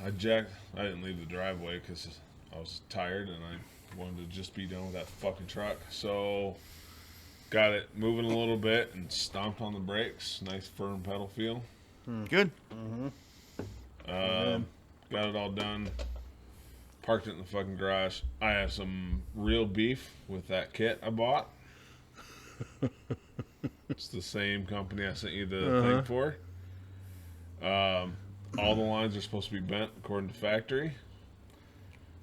I didn't leave the driveway because I was tired and I wanted to just be done with that fucking truck. So got it moving a little bit and stomped on the brakes. Nice firm pedal feel. Good. Got it all done. Parked it in the fucking garage. I have some real beef with that kit I bought. It's the same company I sent you the thing for. All the lines are supposed to be bent according to factory.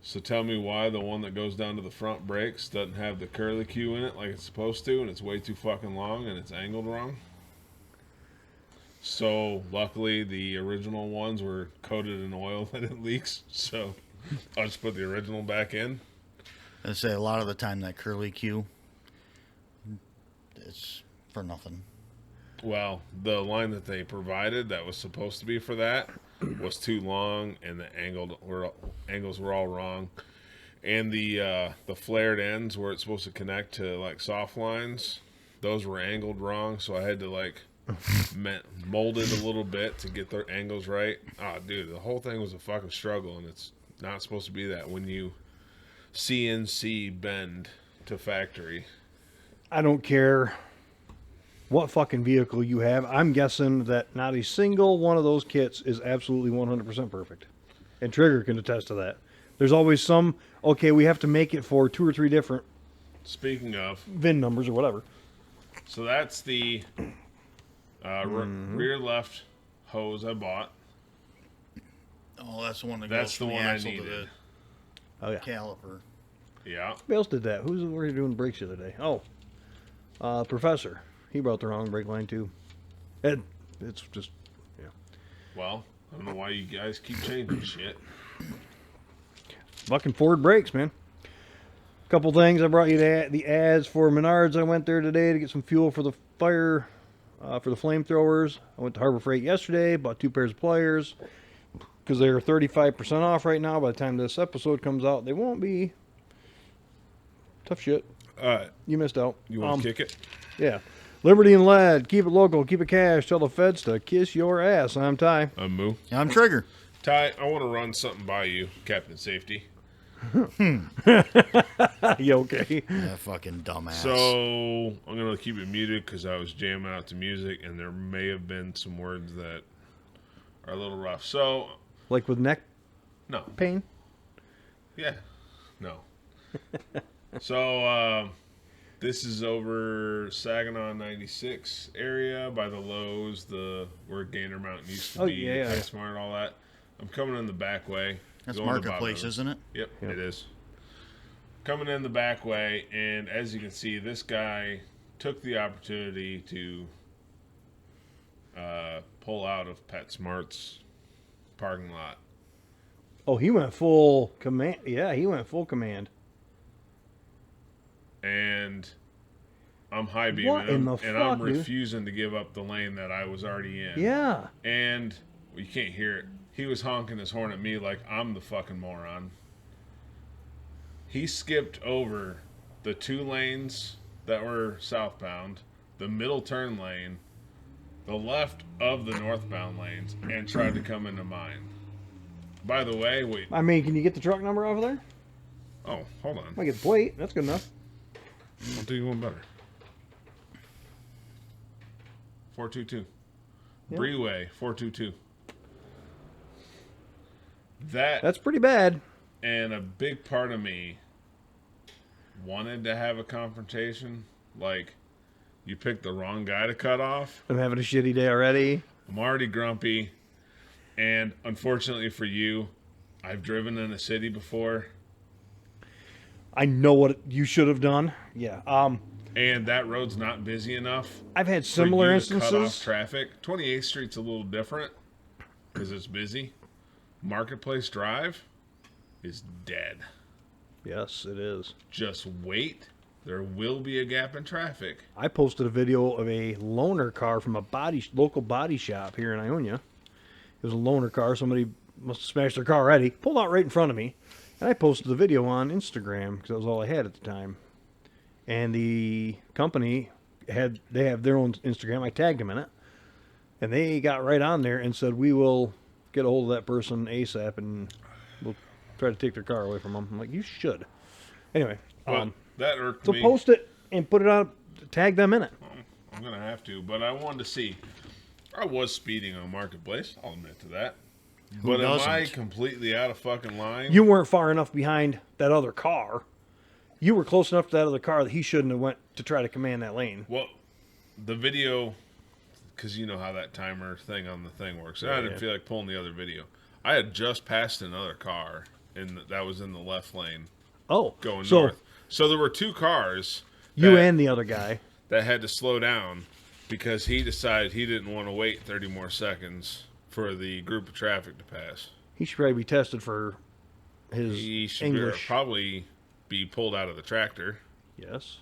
So tell me why the one that goes down to the front brakes doesn't have the curly Q in it like it's supposed to, and it's way too fucking long and it's angled wrong. So luckily the original ones were coated in oil that it leaks, so I'll just put the original back in. I say a lot of the time that curly Q, it's for nothing. Well, the line that they provided that was supposed to be for that was too long, and the angles were all wrong, and the flared ends where it's supposed to connect to like soft lines, those were angled wrong. So I had to like mold it a little bit to get the angles right. Oh, dude, the whole thing was a fucking struggle, and it's not supposed to be that when you CNC bend to factory. I don't care what fucking vehicle you have. I'm guessing that not a single one of those kits is absolutely 100% perfect. And Trigger can attest to that. There's always some, okay, we have to make it for 2 or 3 different Speaking of, VIN numbers or whatever. so that's the rear left hose I bought. Oh, that's the one that That's goes from the the one I axle to needed. Oh, yeah. the caliper. Yeah. Who else did that? Who were doing brakes the other day? Oh, Professor. He brought the wrong brake line, too. And it's just, yeah. Well, I don't know why you guys keep changing shit. Fucking Ford brakes, man. Couple things. I brought you the ads for Menards. I went there today to get some fuel for the fire, for the flamethrowers. I went to Harbor Freight yesterday, bought 2 pairs of pliers because they're 35% off right now. By the time this episode comes out, they won't be. Tough shit. You missed out. You want to kick it? Yeah. Liberty and lead. Keep it local. Keep it cash. Tell the feds to kiss your ass. I'm Ty. I'm Moo. I'm Trigger. Ty, I want to run something by you, Captain Safety. You okay? That fucking dumbass. So I'm going to keep it muted because I was jamming out to music and there may have been some words that are a little rough. So, Like with neck no. pain? Yeah. No. So, this is over Saginaw 96 area by the Lowe's, where Gainer Mountain used to be, yeah. PetSmart, all that. I'm coming in the back way. That's going to Marketplace, Bob isn't it? Yep, it is. Coming in the back way, and as you can see, this guy took the opportunity to pull out of PetSmart's parking lot. Oh, he went full command. Yeah, he went full command. And I'm high What beaming in him, the and fuck, I'm dude? refusing to give up the lane that I was already in. Yeah. And you can't hear it. He was honking his horn at me like I'm the fucking moron. He skipped over the 2 lanes that were southbound, the middle turn lane, the left of the northbound lanes, and tried to come into mine. By the way, wait. I mean, can you get the truck number over there? Oh, hold on. I get the plate. That's good enough. I'll do you one better. 422. Yep. Breeway, 422. That's pretty bad. And a big part of me wanted to have a confrontation. Like, you picked the wrong guy to cut off. I'm having a shitty day already. I'm already grumpy. And unfortunately for you, I've driven in a city before. I know what you should have done. Yeah. And that road's not busy enough. I've had similar for you instances. To cut off traffic. 28th Street's a little different because it's busy. Marketplace Drive is dead. Yes, it is. Just wait. There will be a gap in traffic. I posted a video of a loaner car from a local body shop here in Ionia. It was a loaner car. Somebody must have smashed their car already. Pulled out right in front of me. And I posted the video on Instagram because that was all I had at the time. And the company have their own Instagram. I tagged them in it. And they got right on there and said, we will get a hold of that person ASAP, and we'll try to take their car away from them. I'm like, you should. Anyway, But that irked so me. post it and put it out. Tag them in it. I'm gonna have to, but I wanted to see. I was speeding on Marketplace. I'll admit to that. But am I doesn't? completely out of fucking line? You weren't far enough behind that other car. You were close enough to that other car that he shouldn't have went to try to command that lane. Well, the video, because you know how that timer thing on the thing works. I didn't feel like pulling the other video. I had just passed another car, and that was in the left lane Oh, going so north. So there were two cars you and the other guy. that had to slow down because he decided he didn't want to wait 30 more seconds for the group of traffic to pass. He should probably be tested for his He should English. probably be pulled out of the tractor Yes.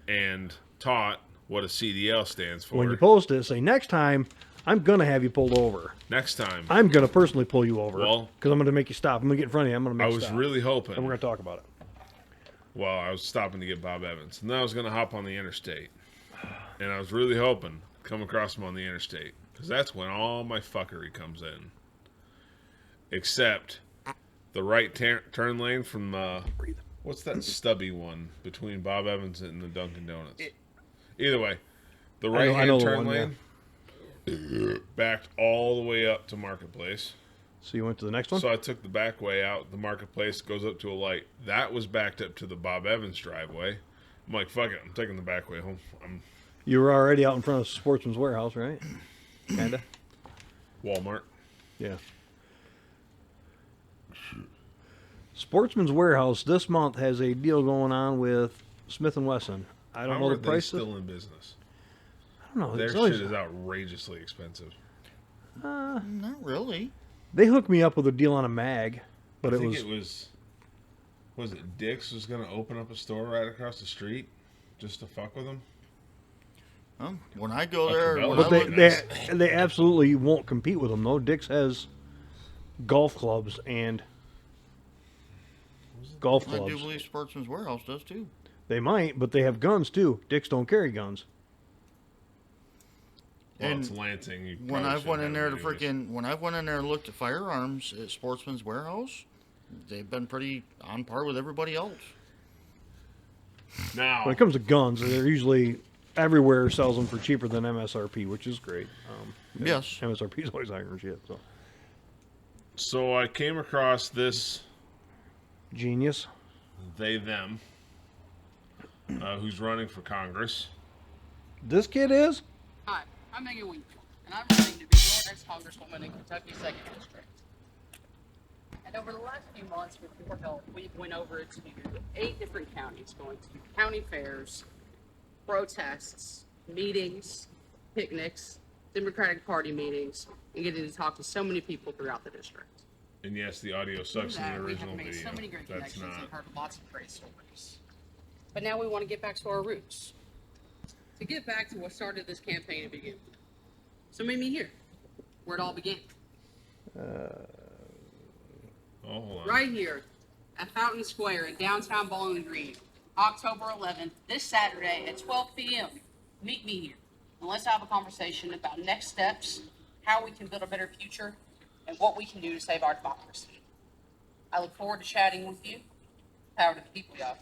and taught what a CDL stands for. When you post it, say next time I'm gonna have you pulled over. Next time, I'm gonna personally pull you over Well- because I'm gonna make you stop. I'm gonna get in front of you. I'm gonna make I you was stop. really and we're hoping. gonna talk about it. Well, I was stopping to get Bob Evans, and then I was going to hop on the interstate, and I was really hoping to come across him on the interstate because that's when all my fuckery comes in. Except the right turn lane from what's that stubby one between Bob Evans and the Dunkin' Donuts? Either way, the I right know hand the turn one, lane backed all the way up to Marketplace. So you went to the next one. So I took the back way out. The Marketplace goes up to a light. That was backed up to the Bob Evans driveway. I'm like, fuck it. I'm taking the back way home. I'm You were already out in front of Sportsman's Warehouse, right? Kinda. Walmart. Yeah. Sportsman's Warehouse this month has a deal going on with Smith & Wesson. I don't How know are the they price. still in business? I don't know. Their It's shit always- is outrageously expensive. Not really. They hooked me up with a deal on a mag, but I it think was was it Dick's was going to open up a store right across the street just to fuck with them? Well, when I go Up there, to when Bella. I But look, they absolutely won't compete with them though. Dick's has golf clubs and golf I do clubs. believe Sportsman's Warehouse does too. They might, but they have guns too. Dick's don't carry guns. Well, And it's Lansing. You When probably I've went shouldn't in there to have it anyways. when I went in there and looked at firearms at Sportsman's Warehouse, they've been pretty on par with everybody else. Now, When it comes to guns, they're usually everywhere sells them for cheaper than MSRP, which is great. Yes. MSRP is always higher than shit. So so I came across this genius. they them who's running for Congress. This kid is. Hi, I'm Megan Wingfield, and I'm running to be your next Congresswoman in Kentucky's 2nd District. And over the last few months with your help, we've went over to 8 different counties, going to county fairs, protests, meetings, picnics, Democratic Party meetings, and getting to talk to so many people throughout the district. And yes, the audio sucks in That the we original have made video. so many great That's connections and not. heard lots of great stories. But now we want to get back to our roots. To get back to what started this campaign to begin with. So meet me here, where it all began. Oh, hold on. Right here at Fountain Square in downtown Bowling Green, October 11th, this Saturday at 12 p.m. Meet me here, and let's have a conversation about next steps, how we can build a better future, and what we can do to save our democracy. I look forward to chatting with you. Power to the people, y'all.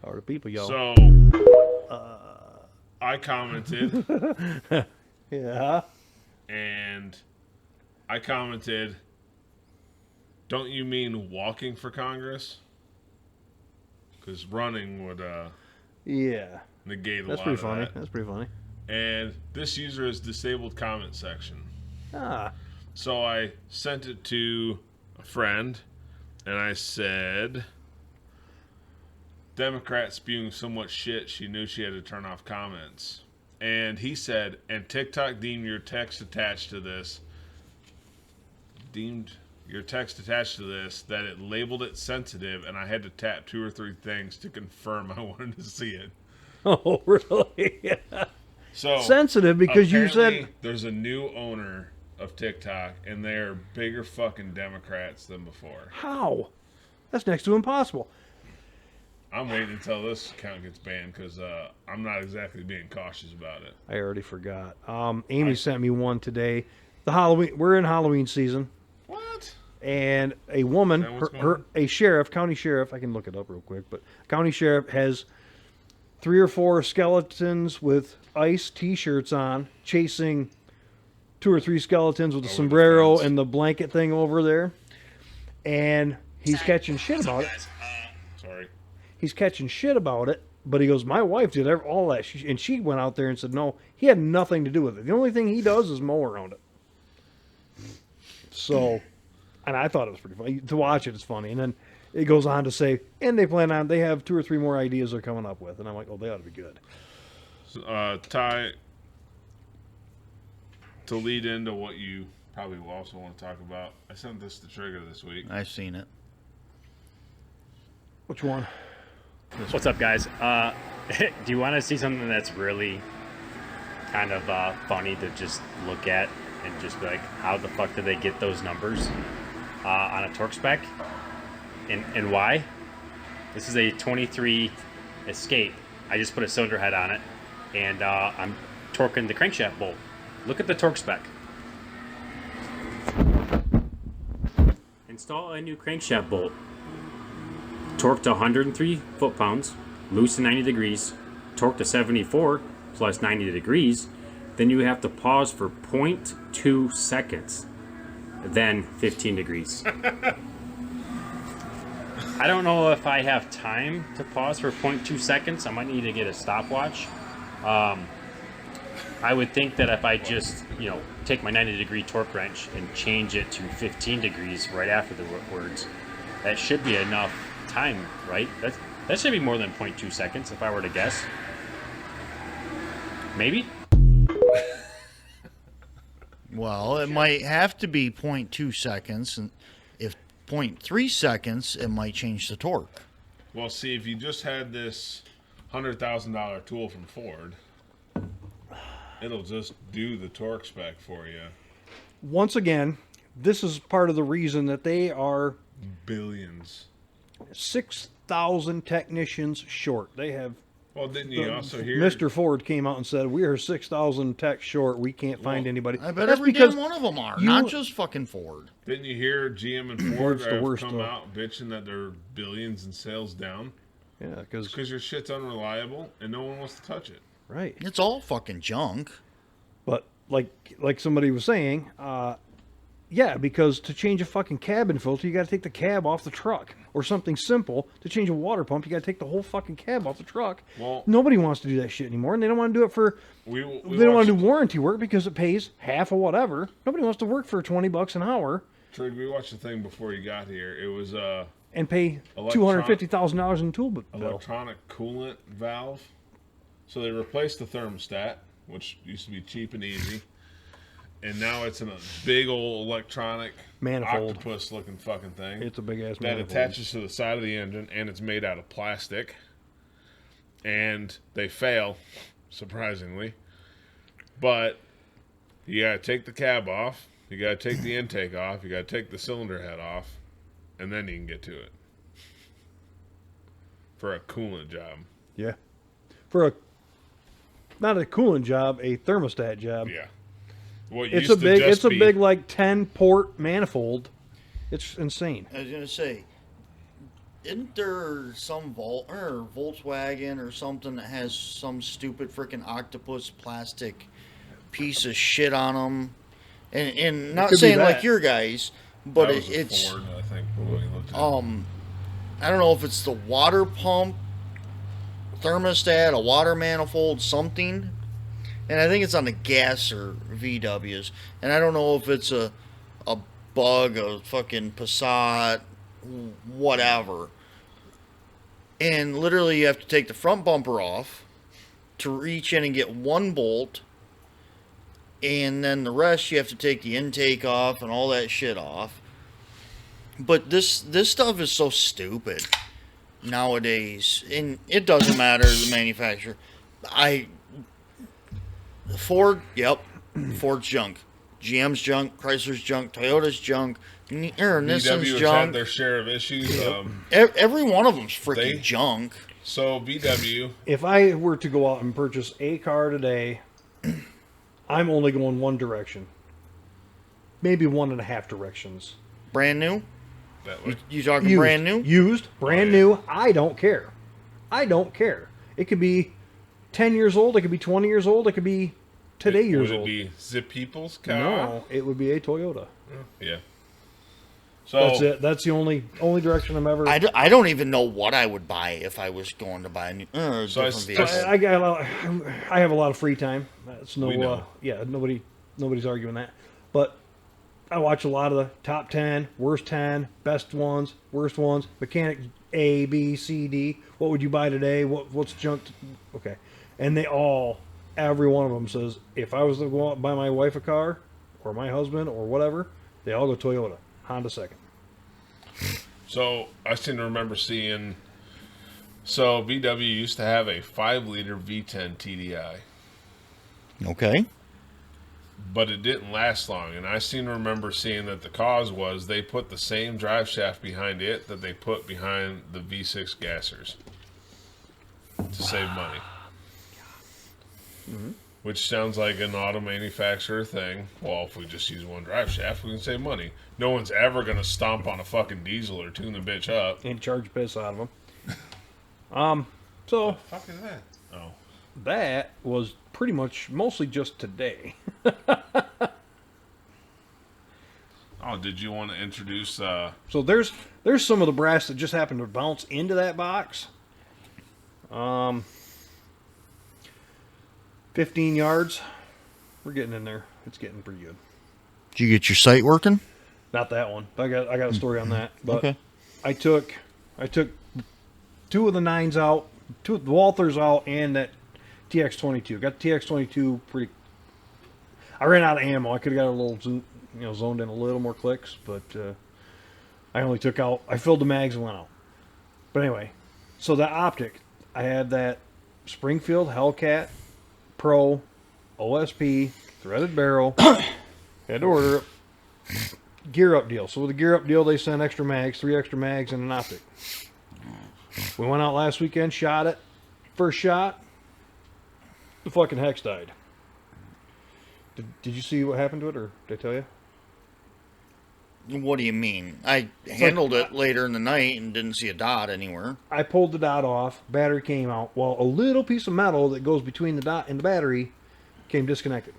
Power to people, y'all. So, I commented, yeah. and I commented, don't you mean walking for Congress? Because running would Yeah. negate a That's lot pretty of funny. that. That's pretty funny. And this user has disabled comment section. Ah. So I sent it to a friend, and I said, Democrat spewing so much shit she knew she had to turn off comments. And he said, and TikTok deemed your text attached to this, that it labeled it sensitive, and I had to tap 2 or 3 things to confirm I wanted to see it. Oh, really? So Sensitive because you apparently, said. there's a new owner of TikTok, and they're bigger fucking Democrats than before. How? That's next to impossible. I'm waiting until this account gets banned because I'm not exactly being cautious about it. I already forgot. Amy sent me one today. the Halloween. We're in Halloween season, What? and a woman, Is that what's her a sheriff, county sheriff. I can look it up real quick, but county sheriff has 3 or 4 skeletons with ice T-shirts on, chasing 2 or 3 skeletons with a Over the sombrero fence. and the blanket thing over there, and he's catching shit about it. Sorry. He's catching shit about it, but he goes, my wife did all that. And she went out there and said, no, he had nothing to do with it. The only thing he does is mow around it. So, and I thought it was pretty funny. To watch it, it's funny. And then it goes on to say, and they have 2 or 3 more ideas they're coming up with. And I'm like, oh, they ought to be good. So, Ty, to lead into what you probably will also want to talk about, I sent this to Trigger this week. I've seen it. Which one? What's up, guys? Do you want to see something that's really kind of funny to just look at and just be like, how the fuck did they get those numbers on a torque spec? And why? This is a 23 Escape. I just put a cylinder head on it, and I'm torquing the crankshaft bolt. Look at the torque spec. Install a new crankshaft bolt. Torque to 103 foot-pounds, loose to 90 degrees, torque to 74 plus 90 degrees, then you have to pause for 0.2 seconds, then 15 degrees. I don't know if I have time to pause for 0.2 seconds. I might need to get a stopwatch. I would think that if I just, take my 90-degree torque wrench and change it to 15 degrees right after the words, that should be enough time, right? That should be more than 0.2 seconds if I were to guess. Maybe? Well, it might have to be 0.2 seconds, and if 0.3 seconds, it might change the torque. Well, see, if you just had this $100,000 tool from Ford, it'll just do the torque spec for you. Once again, this is part of the reason that they are Billions. 6,000 technicians short. They have. Well, didn't you also hear? Mr. Ford came out and said, we are 6,000 techs short. We can't find anybody. I bet That's every because damn one of them are, you- not just fucking Ford. Didn't you hear GM and Ford Ford's the have worst, come though. out bitching that they're billions in sales down? Yeah, because Because your shit's unreliable and no one wants to touch it. right. It's all fucking junk. But like somebody was saying, yeah, because to change a fucking cabin filter, you got to take the cab off the truck, or something simple. To change a water pump, you got to take the whole fucking cab off the truck. Well- nobody wants to do that shit anymore, and they don't want to do it for. We They don't want to watched- do warranty work because it pays half of whatever. Nobody wants to work for $20 an hour Trig, we watched the thing before you got here. It was and pay Electron- $250,000 in tool bill. electronic coolant valve. So they replaced the thermostat, which used to be cheap and easy. And now it's in a big old electronic Manifold. octopus looking fucking thing. It's a big ass that manifold. attaches to the side of the engine, and it's made out of plastic. And they fail, surprisingly. But you gotta take the cab off, you gotta take the intake off, you gotta take the cylinder head off, and then you can get to it. For a coolant job. Yeah, for a not a coolant job, a thermostat job. Yeah. What It's used a to big, just it's a be- big like 10-port manifold. It's insane. I was gonna say, isn't there some Volkswagen or something that has some stupid freaking octopus plastic piece of shit on them? And not could be saying that. like your guys, but that was a it's Ford, I think, when we looked at it. I don't know if it's the water pump thermostat, a water manifold, something. And I think it's on the gas or VWs. And I don't know if it's a bug, a fucking Passat, whatever. And literally you have to take the front bumper off to reach in and get one bolt. And then the rest you have to take the intake off and all that shit off. But this stuff is so stupid nowadays. And it doesn't matter the manufacturer. Ford, yep. Ford's junk. GM's junk. Chrysler's junk. Toyota's junk. Nissan's VW has had junk. their share of issues. Every one of them's freaking They- junk. So VW, If I were to go out and purchase a car today, I'm only going one direction. maybe 1.5 directions. Brand new? That way. You talking Used, brand new? Used, brand Oh, yeah. new. I don't care. I don't care. It could be 10 years old. It could be 20 years old. It could be today years Would it old. be Zip People's car? No, it would be a Toyota. Yeah. So That's it. That's the only direction I'm ever. I don't even know what I would buy if I was going to buy a new So I different still- vehicle. I got a lot, I have a lot of free time. That's We know. no. Yeah, nobody's arguing that. But I watch a lot of the top 10, worst 10, best ones, worst ones, mechanic A, B, C, D. What would you buy today? What's junk? Okay, and every one of them says if I was to go out and buy my wife a car, or my husband, or whatever, they all go Toyota, Honda second. So I seem to remember seeing. So VW used to have a 5-liter V10 TDI, Okay. but it didn't last long. And I seem to remember seeing that the cause was they put the same drive shaft behind it that they put behind the V6 gassers to save money. Which sounds like an auto manufacturer thing. Well, if we just use one drive shaft, we can save money. No one's ever going to stomp on a fucking diesel or tune the bitch up. And charge piss out of them. So Fuck is that? Oh. that was pretty much mostly just today. Oh, did you want to introduce So there's some of the brass that just happened to bounce into that box. 15 yards. We're getting in there. It's getting pretty good. Did you get your sight working? Not that one. I got a story on that. But Okay. I took 2 of the 9s out, 2 of the Walthers out, and that TX22. Got the TX22 pretty. I ran out of ammo. I could have got a little zoned in a little more clicks, but I only took out. I filled the mags and went out. But anyway, so that optic, I had that Springfield Hellcat Pro OSP threaded barrel. Had to order it. Gear up deal. So with the gear up deal, they sent extra mags, 3 extra mags, and an optic. We went out last weekend, shot it. First shot, the fucking hex died. Did you see what happened to it, or did I tell you? What do you mean? I handled it later in the night and didn't see a dot anywhere. I pulled the dot off, battery came out, while a little piece of metal that goes between the dot and the battery came disconnected.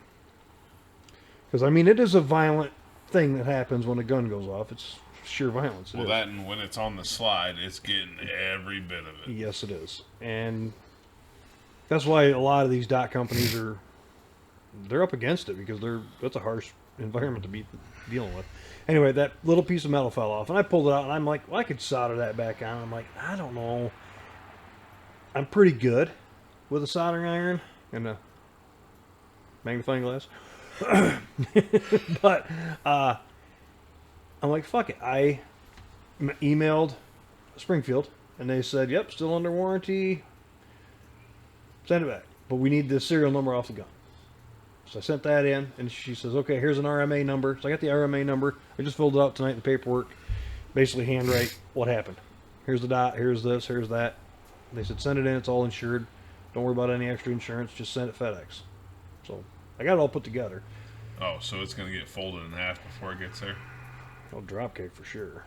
Because, I mean, it is a violent thing that happens when a gun goes off. It's sheer violence. It well is. that, and when it's on the slide, it's getting every bit of it. Yes, it is. And that's why a lot of these dot companies they're up against it, because that's a harsh environment to be dealing with. Anyway, that little piece of metal fell off, and I pulled it out, and I'm like, well, I could solder that back on. I'm like, I don't know. I'm pretty good with a soldering iron and a magnifying glass. But I'm like, fuck it. I emailed Springfield, and they said, yep, still under warranty. Send it back. But we need the serial number off the gun. So I sent that in, and she says, okay, here's an RMA number. So I got the RMA number. I just filled it out tonight in the paperwork. Basically handwrite what happened. Here's the dot, here's this, here's that. They said, send it in, it's all insured. Don't worry about any extra insurance, just send it FedEx. So I got it all put together. Oh, so it's going to get folded in half before it gets there? Oh, dropkick for sure.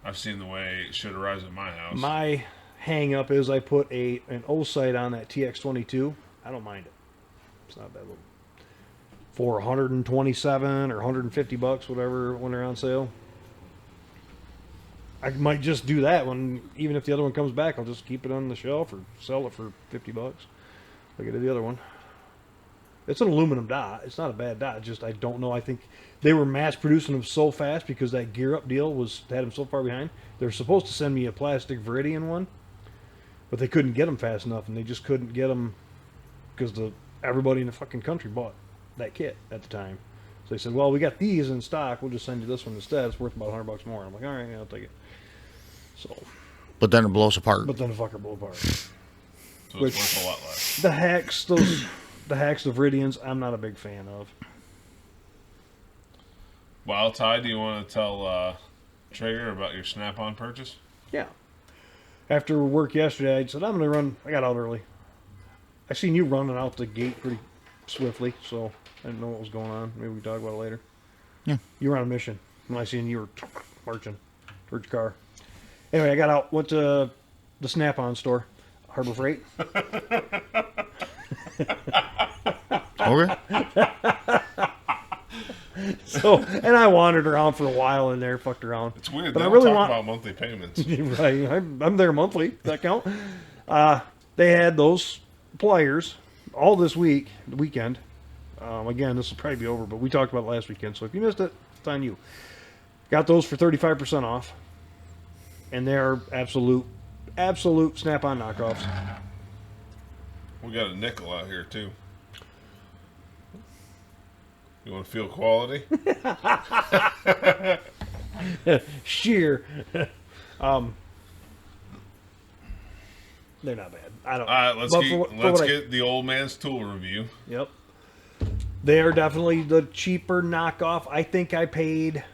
I've seen the way it should arrive at my house. My hang up is I put an O sight on that TX22. I don't mind it. It's not bad. For 127 or 150 bucks, whatever, when they're on sale. I might just do that one. Even if the other one comes back, I'll just keep it on the shelf or sell it for 50 bucks. Like I did the other one. It's an aluminum dot. It's not a bad dot. Just I don't know. I think they were mass producing them so fast because that gear up deal had them so far behind. They were supposed to send me a plastic Viridian one, but they couldn't get them fast enough, and they just couldn't get them because everybody in the fucking country bought that kit at the time. So they said, well, we got these in stock. We'll just send you this one instead. It's worth about 100 bucks more. I'm like, all right, yeah, I'll take it. So, But then it blows apart. but then the fucker blew apart. So it's which- worth a lot less. The hacks, the Viridians, I'm not a big fan of. Well, Ty, do you want to tell Traeger about your Snap-on purchase? Yeah. After work yesterday, I said, I'm going to run. I got out early. I seen you running out the gate pretty swiftly, so I didn't know what was going on. Maybe we can talk about it later. Yeah. You were on a mission. When I seen you were marching towards your car. Anyway, I got out. Went to the Snap-on store, Harbor Freight. Okay. So, and I wandered around for a while in there, fucked around. It's weird. But They I don't really talk want about monthly payments. right. I'm there monthly. Does that count? They had those pliers all this week, the weekend. Again, this will probably be over, but we talked about it last weekend. So if you missed it, it's on you. Got those for 35% off, and they're absolute Snap-on knockoffs. We got a nickel out here too. You want to feel quality? Sheer. They're not bad. I don't. All right, let's but let's what get the old man's tool review. Yep. They are definitely the cheaper knockoff. I think I paid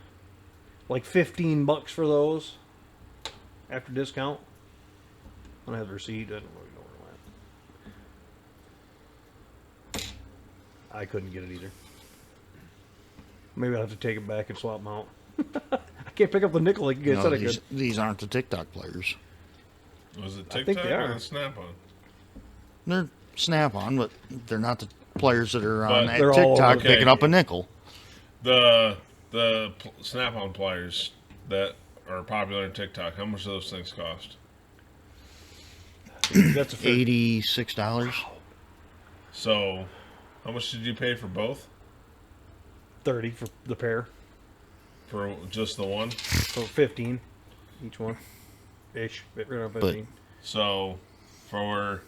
like $15 for those after discount. I don't have the receipt. I don't really know where it went. I couldn't get it either. Maybe I'll have to take it back and swap them out. I can't pick up the nickel like you guys said I could. These aren't the TikTok players. Was it I think TikTok they or are. the Snap-on? They're Snap-on, but they're not the players that are But on that they're all TikTok okay. picking up a nickel. The Snap-on pliers that are popular on TikTok. How much do those things cost? That's a fair. $86. So, how much did you pay for both? $30 for the pair. For just the one? So 15 each one. Ish. Right around 15. So, for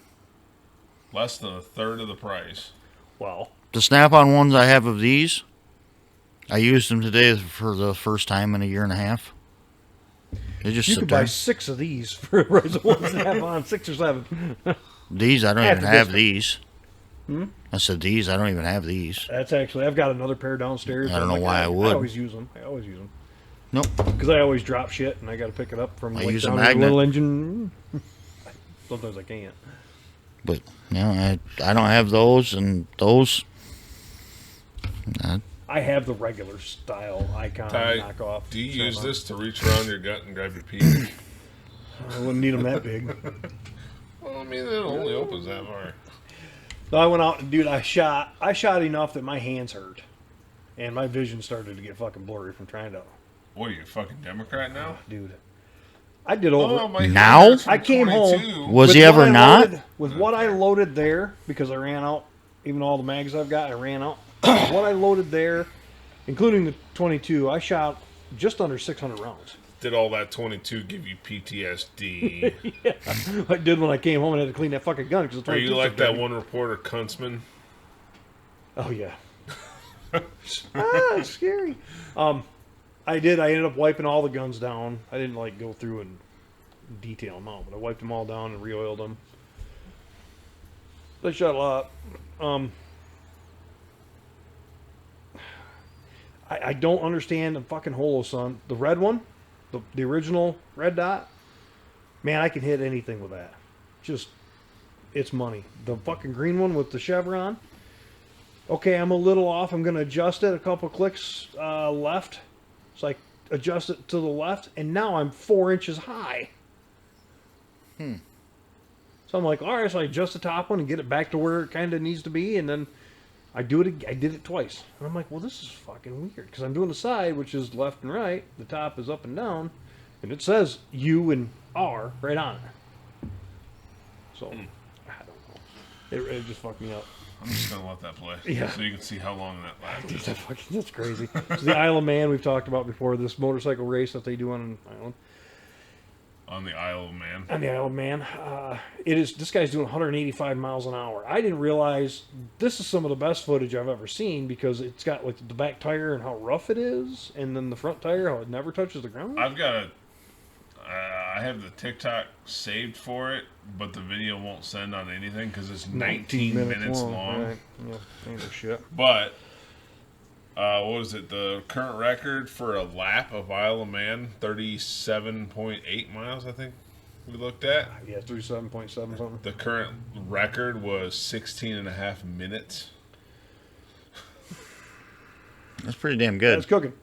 less than a third of the price. Wow. The Snap-on ones I have of these, I used them today for the first time in a year and a half. They just You sit could there. buy 6 of these for the price of one Snap-on, 6 or 7. These, I don't After even have discount. these. I said these, I don't even have these. That's actually, I've got another pair downstairs. I don't know I'm why I would. I always use them. Nope. Because I always drop shit and I got to pick it up from I like use a down in the magnet. little engine. Sometimes I can't. But, I don't have those, and those. I have the regular style icon Ty, knockoff. do you use Snap-on. this to reach around your gut and grab your pee? I wouldn't need them that big. Well, I mean, it only opens that far. So I went out and, dude, I shot enough that my hands hurt. And my vision started to get fucking blurry from trying to. What are you, a fucking Democrat now? Dude. I did over. Oh, my Now? hand hurts from I came home 22. Was With he what ever I not? loaded- with what I loaded there, because I ran out, even all the mags I've got, I ran out. What I loaded there, including the 22, I shot just under 600 rounds. Did all that 22 give you PTSD? I did when I came home and had to clean that fucking gun because Are you like that one reporter, Kuntzman? Oh yeah. It's scary. I ended up wiping all the guns down. I didn't like go through and detail them out, but I wiped them all down and re-oiled them. They shot a lot. I don't understand the fucking Holosun. The red one, the original red dot. Man, I can hit anything with that. Just, it's money. The fucking green one with the chevron. Okay, I'm a little off. I'm going to adjust it a couple clicks left. So I adjust it to the left, and now I'm 4 inches high. So I'm like, all right, so I adjust the top one and get it back to where it kind of needs to be, and then I did it twice. And I'm like, well, this is fucking weird, because I'm doing the side, which is left and right. The top is up and down, and it says U and R right on it. So, I don't know. It just fucked me up. I'm just going to let that play. Yeah. So you can see how long that lasts. That's crazy. So the Isle of Man we've talked about before, this motorcycle race that they do on an island. On the Isle of Man. On the Isle of Man. This guy's doing 185 miles an hour. I didn't realize this is some of the best footage I've ever seen because it's got like the back tire and how rough it is, and then the front tire, how it never touches the ground. I have the TikTok saved for it, but the video won't send on anything because it's 19 minutes long. Right. Yeah, ain't no shit. But, what was it? The current record for a lap of Isle of Man, 37.8 miles, I think we looked at. Yeah, 37.7 something. The current record was 16 and a half minutes. That's pretty damn good. That's cooking.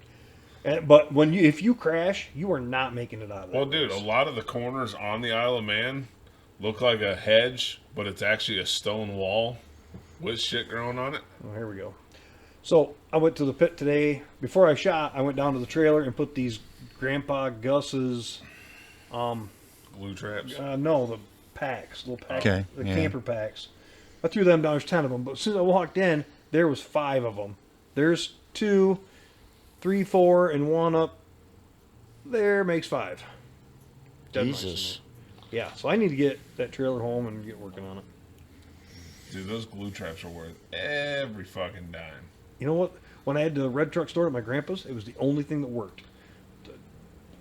But if you crash, you are not making it out of that. Well, dude, a lot of the corners on the Isle of Man look like a hedge, but it's actually a stone wall with shit growing on it. Oh, here we go. So I went to the pit today. Before I shot, I went down to the trailer and put these Grandpa Gus's. Glue traps. No, the packs, little packs, Okay, the yeah. camper packs. I threw them down. There's 10 of them. But as soon as I walked in, there was 5 of them. There's 2, 3, 4, and 1 up there makes 5. Dead mice in Jesus. there. Yeah, so I need to get that trailer home and get working on it. Dude, those glue traps are worth every fucking dime. You know what? When I had the red truck store at my grandpa's, it was the only thing that worked. The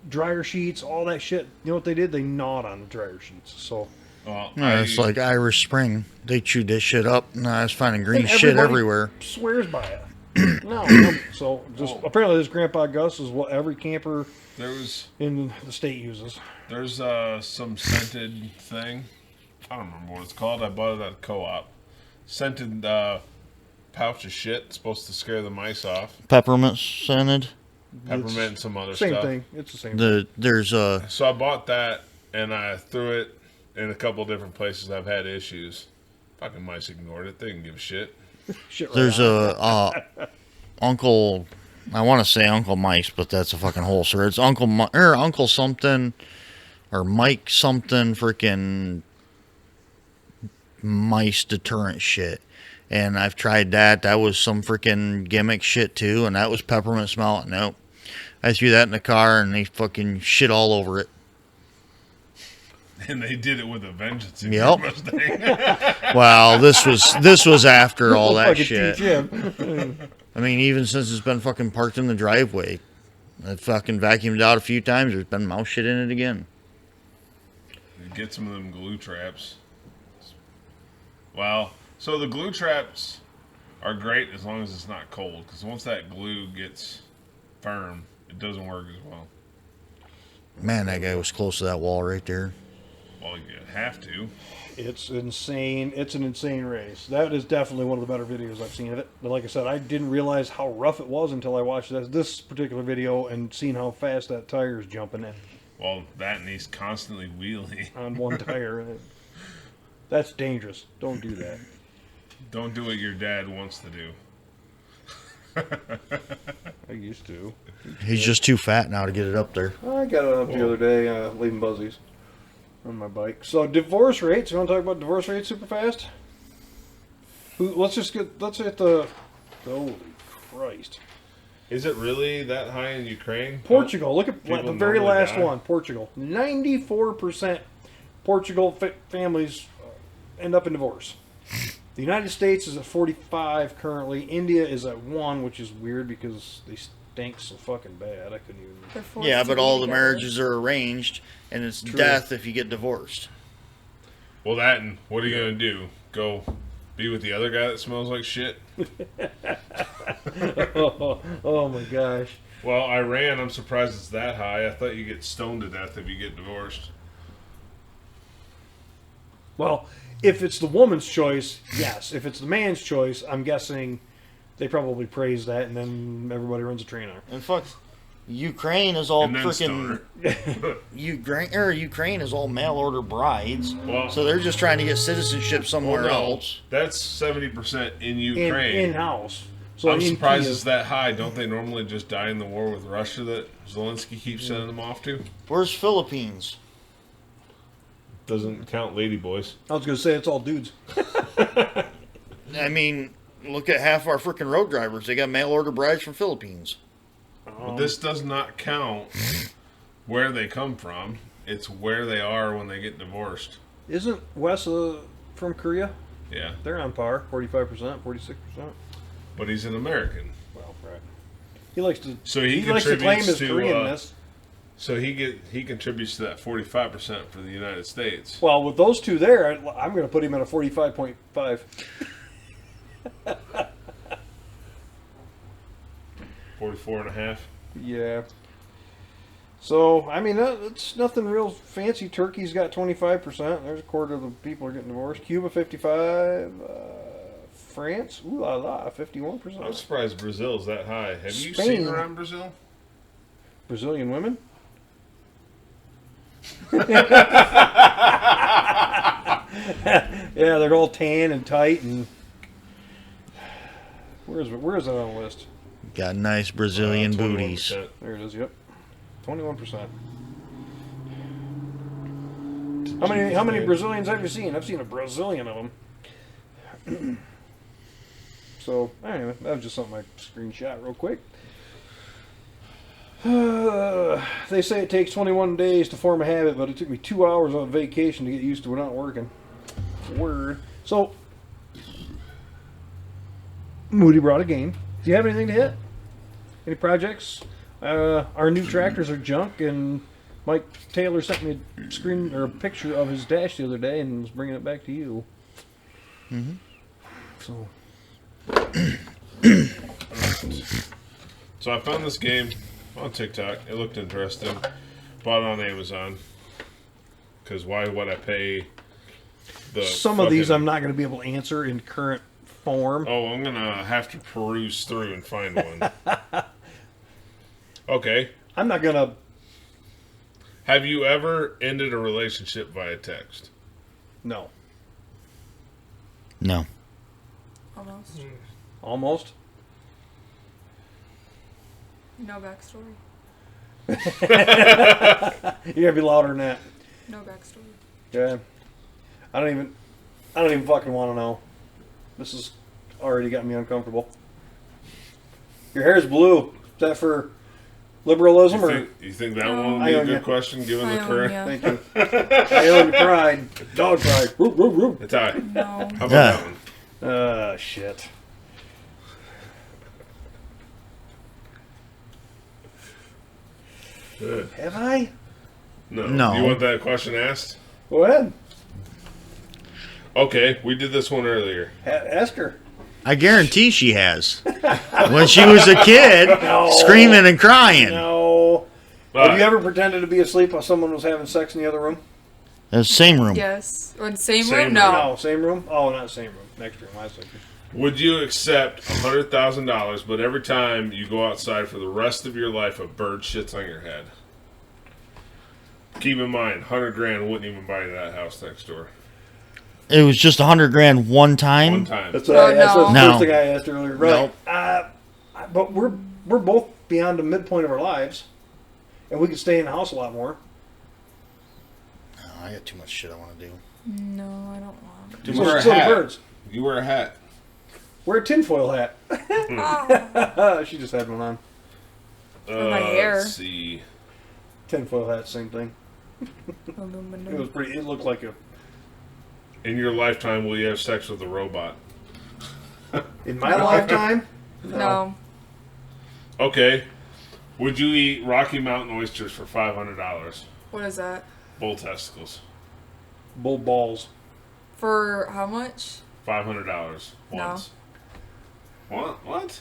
dryer sheets, all that shit. You know what they did? They gnawed on the dryer sheets. So Well, No, it's like Irish Spring. They chewed this shit up. No, I was finding green and shit everybody everywhere. swears by it. No. So just apparently this Grandpa Gus is what every camper in the state uses. There's some scented thing. I don't remember what it's called. I bought it at a co-op. Scented pouch of shit. It's supposed to scare the mice off. Peppermint scented. Peppermint and some other Same stuff. thing. It's the same thing. There's So I bought that and I threw it in a couple different places I've had issues. Fucking mice ignored it. They didn't give a shit. Shit right there's on. a Uncle. I want to say Uncle Mice, but that's a fucking holster. It's Uncle something or Mike something freaking mice deterrent shit. And I've tried that. That was some freaking gimmick shit too, and that was peppermint smell. Nope. I threw that in the car and they fucking shit all over it. And they did it with a vengeance. In Yep. your Mustang. Well, this was after all that Fucking shit. teach him. I mean, even since it's been fucking parked in the driveway, I fucking vacuumed out a few times. There's been mouse shit in it again. Get some of them glue traps. Well, so the glue traps are great as long as it's not cold. Because once that glue gets firm, it doesn't work as well. Man, that guy was close to that wall right there. Well, you have to. It's insane. It's an insane race. That is definitely one of the better videos I've seen of it. But like I said, I didn't realize how rough it was until I watched this particular video and seen how fast that tire is jumping in Well, that and he's constantly wheeling. on one tire. That's dangerous. Don't do that. Don't do what your dad wants to do. I used to. He's just too fat now to get it up there. I got it up the other day, leaving Buzzies on my bike. So divorce rates. You want to talk about divorce rates super fast? Let's hit the. Holy Christ! Is it really that high in Ukraine? Portugal. Look at People the very normally last die. one. Portugal. 94% Portugal families end up in divorce. The United States is at 45 currently. India is at 1, which is weird because they stink so fucking bad. I couldn't even. They're forced Yeah, to but be all the together. marriages are arranged, and it's True. death if you get divorced. Well, that and what are you going to do? Go be with the other guy that smells like shit? Oh my gosh. Well, Iran, I'm surprised it's that high. I thought you get stoned to death if you get divorced. Well, if it's the woman's choice, yes. If it's the man's choice, I'm guessing they probably praise that, and then everybody runs a train on her. And fuck, Ukraine is all And then freaking Ukraine is all mail order brides. Well- So they're just trying to get citizenship somewhere Well, no, else. that's 70% in Ukraine. In-house. So I'm in surprised Kiev- it's that high. Don't they normally just die in the war with Russia that Zelensky keeps sending them off to? Where's Philippines? Doesn't count ladyboys. I was going to say it's all dudes. I mean, look at half our freaking road drivers. They got mail order brides from Philippines. But this does not count where they come from. It's where they are when they get divorced. Isn't Wes from Korea? Yeah, They're on par, 45%, 46%. but he's an American, Well, right. He likes to. so he likes to claim contributes his to. Koreanness. So he contributes to that 45% for the United States. Well, with those two there, I'm going to put him at a 45.5. 44 and a half. Yeah. So, I mean, it's nothing real fancy. Turkey's got 25%. There's a quarter of the people are getting divorced. Cuba, 55. France. Ooh la la, I'm 51%. surprised Brazil's that high. Have you Spain. seen around Brazil? Brazilian women? Yeah, they're all tan and tight and where is it on the list? Got nice Brazilian 21%. booties. There it is, yep. 21%. How many Brazilians have you seen? I've seen a Brazilian of them. So, anyway, that was just something I screenshot real quick. They say it takes 21 days to form a habit, but it took me 2 hours on vacation to get used to it not working. Word. So, Moody brought a game. Do you have anything to hit? Any projects? Our new tractors are junk, and Mike Taylor sent me a screen or a picture of his dash the other day and was bringing it back to you. Mm-hmm. So, So I found this game on TikTok. It looked interesting. Bought it on Amazon. Because why would I pay the some of these fucking- I'm not going to be able to answer in current form. Oh, I'm going to have to peruse through and find one. Okay. I'm not going to. Have you ever ended a relationship via text? No. No. Almost. Almost. No backstory. You gotta be louder than that. No backstory. Yeah. I don't even fucking want to know. This has already got me uncomfortable. Your hair's blue. Is that for liberalism or? You think that one would be a Ionia. good question given the current? Ionia. Thank you. I own pride. Dog pride. Whoop, whoop, whoop. It's I. No. How about Yeah. that one? Shit. Good. Have I? No. You want that question asked? Go ahead. Okay, we did this one earlier. Ask her. I guarantee she has. When she was a kid, No. screaming and crying. No. But Have you ever pretended to be asleep while someone was having sex in the other room? The same room. Yes. Or the same, Same room? room. No. No, same room? Oh, not same room. Next room. I was like, would you accept $100,000, but every time you go outside for the rest of your life, a bird shits on your head? Keep in mind, 100 grand wouldn't even buy you that house next door. It was just 100 grand one time. One time. that's what I asked. That's the No. first thing I asked earlier. Right. Nope. But we're both beyond the midpoint of our lives, and we could stay in the house a lot more. Oh, I got too much shit I want to do. No, I don't want. You So wear a still the hat. birds. You wear a hat. Wear a tinfoil hat. Oh, She just had one on. my hair. Let's see. Tinfoil hat, same thing. aluminum. It was pretty. It looked like a. In your lifetime, will you have sex with a robot? In my lifetime. No. Okay. Would you eat Rocky Mountain oysters for $500? What is that? Bull testicles. Bull balls. For how much? $500 No. once. What?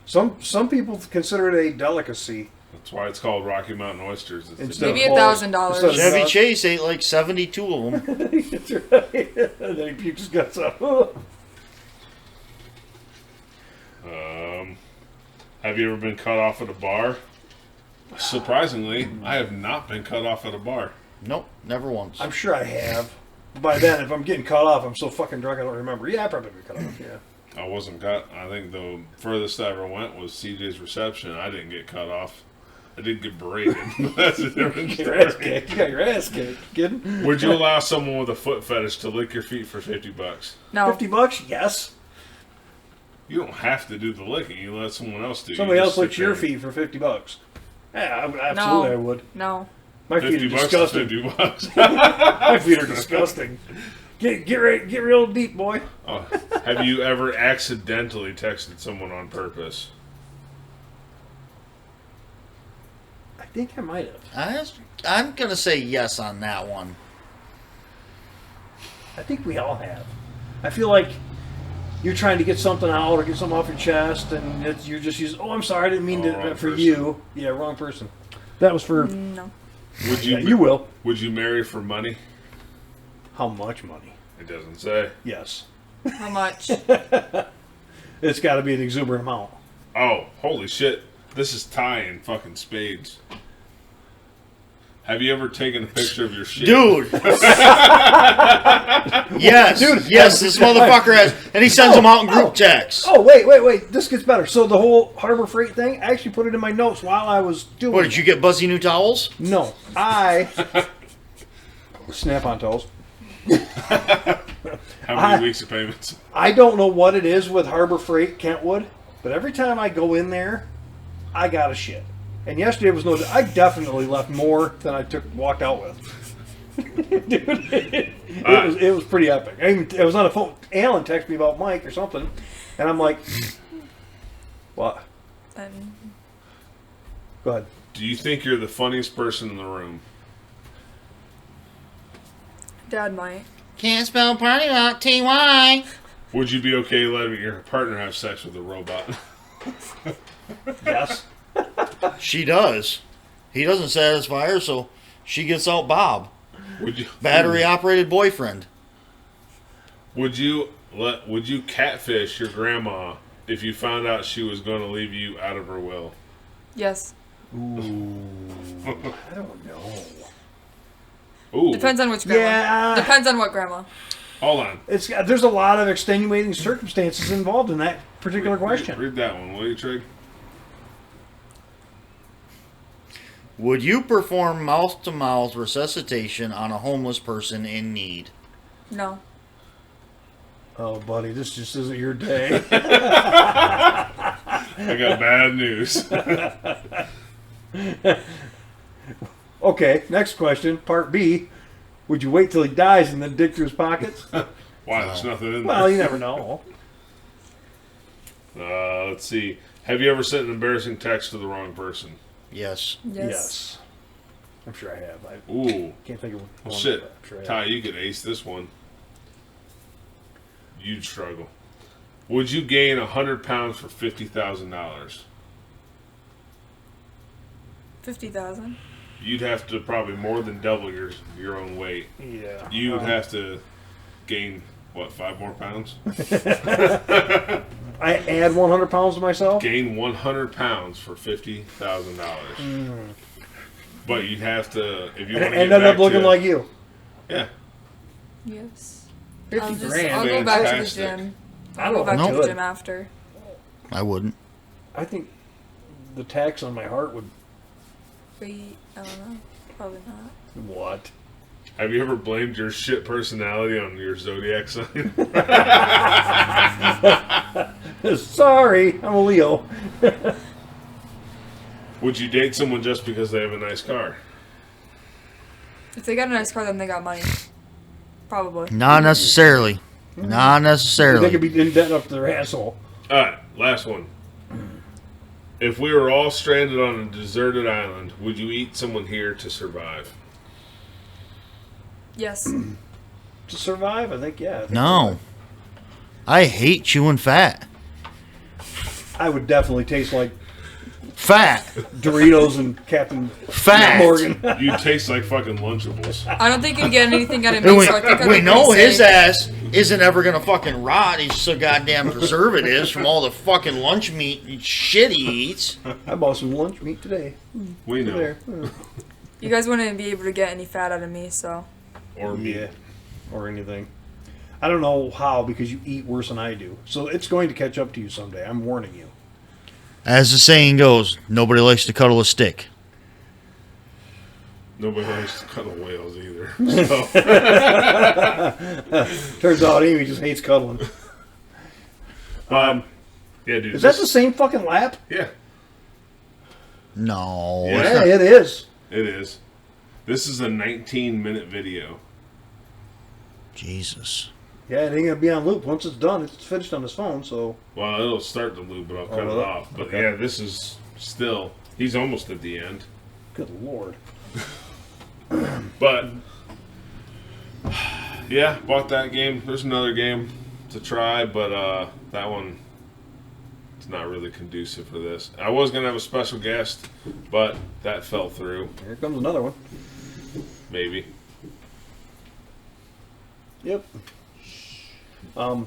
Some people consider it a delicacy. That's why it's called Rocky Mountain oysters. It's Instead Maybe of balls. $1,000. Instead of Chevy nuts. Chase ate like 72 of them. That's right. And then he puked his guts out. Have you ever been cut off at a bar? Surprisingly, I have not been cut off at a bar. Nope, never once. I'm sure I have. By then, if I'm getting cut off, I'm so fucking drunk I don't remember. Yeah, I probably been cut off. Yeah. I wasn't cut. I think the furthest I ever went was CJ's reception. I didn't get cut off. I did get berated. That's a different Your ass story. kicked. You got your ass kicked. Kidding? Would you allow someone with a foot fetish to lick your feet for $50? No. $50? Yes. You don't have to do the licking. You let someone else do. Somebody You else just licks sit your there. feet for $50. Yeah, absolutely, I would. No. My feet are $50 to disgusting. $50. My feet are disgusting. Get real deep, boy. Oh, have you ever accidentally texted someone on purpose? I think I might have. I'm going to say yes on that one. I think we all have. I feel like you're trying to get something out or get something off your chest, and you're just using. Oh, I'm sorry, I didn't mean wrong to for person. you. Yeah, wrong person. That was for. No. Would you? Yeah, you will. Would you marry for money? How much money? It doesn't say. Yes. How much? It's got to be an exuberant amount. Oh, holy shit. This is Ty in fucking spades. Have you ever taken a picture of your shit? Dude. Yes. Dude, yes, this motherfucker has. And he sends them out in group texts. Oh, wait. This gets better. So the whole Harbor Freight thing, I actually put it in my notes while I was doing What, did you get Buzzy new towels? No. Snap-on towels. How many weeks of payments? I don't know what it is with Harbor Freight, Kentwood, but every time I go in there, I got a shit. And yesterday was no. I definitely left more than I walked out with. Dude, it was pretty epic. I was on the phone. Alan texted me about Mike or something, and I'm like, "What?" Go ahead. Do you think you're the funniest person in the room? Dad might. Can't spell party without T-Y. Would you be okay letting your partner have sex with a robot? Yes. She does. He doesn't satisfy her, so she gets out Bob. Would you Battery-operated boyfriend. Would you catfish your grandma if you found out she was going to leave you out of her will? Yes. Ooh. I don't know. Ooh. Depends on which grandma. Yeah. Depends on what grandma. Hold on. There's a lot of extenuating circumstances involved in that particular question. Read that one, will you, Trig? Would you perform mouth-to-mouth resuscitation on a homeless person in need? No. Oh, buddy, this just isn't your day. I got bad news. Okay, next question, part B. Would you wait till he dies and then dig through his pockets? Why, there's nothing in there. Well, you never know. Let's see. Have you ever sent an embarrassing text to the wrong person? Yes. Yes. I'm sure I have. I Ooh. can't think of one. Well, shit. but I'm sure I have. Ty, you could ace this one. You'd struggle. Would you gain 100 pounds for $50,000? 50,000. You'd have to probably more than double your own weight. Yeah. You would have to gain, what, 5 more pounds? I add 100 pounds to myself? Gain 100 pounds for $50,000. But you'd have to, if you want to And get end back up looking to, like you. Yeah. Yes. 50 grand. I'll go back to the Fantastic. gym. I I'll don't go back know. to the gym after. I wouldn't. I think the tax on my heart would... Wait, I don't know. Probably not. What? Have you ever blamed your shit personality on your zodiac sign? Sorry, I'm a Leo. Would you date someone just because they have a nice car? If they got a nice car, then they got money. Probably. Not necessarily. Not They necessarily. could be indenting up their asshole. Alright, last one. If we were all stranded on a deserted island, would you eat someone here to survive? Yes. To survive, I think, yeah. I think No. I hate chewing fat. I would definitely taste like Fat. Doritos and Captain Fat. Morgan. You taste like fucking Lunchables. I don't think you'd get anything out of And me, so I think I'd we be know pretty his safe. ass isn't ever gonna fucking rot. He's so goddamn preservatives from all the fucking lunch meat and shit he eats. I bought some lunch meat today. We know. There. You guys wouldn't be able to get any fat out of me, so. Or me. Yeah. Or anything. I don't know how, because you eat worse than I do. So it's going to catch up to you someday. I'm warning you. As the saying goes, nobody likes to cuddle a stick. Nobody likes to cuddle whales either. So. Turns out Amy just hates cuddling. Yeah, dude. Is that the same fucking lap? Yeah, No. Yeah. it's Yeah, not. it is. it is. This is a 19-minute video. Jesus. Yeah, it ain't gonna be on loop. Once it's done, it's finished on his phone, so... Well, it'll start the loop, but I'll cut it will it? off. But Okay. yeah, this is still... He's almost at the end. Good lord. But... Yeah, bought that game. There's another game to try, but that one... It's not really conducive for this. I was going to have a special guest, but that fell through. Here comes another one. Maybe. Yep. Well,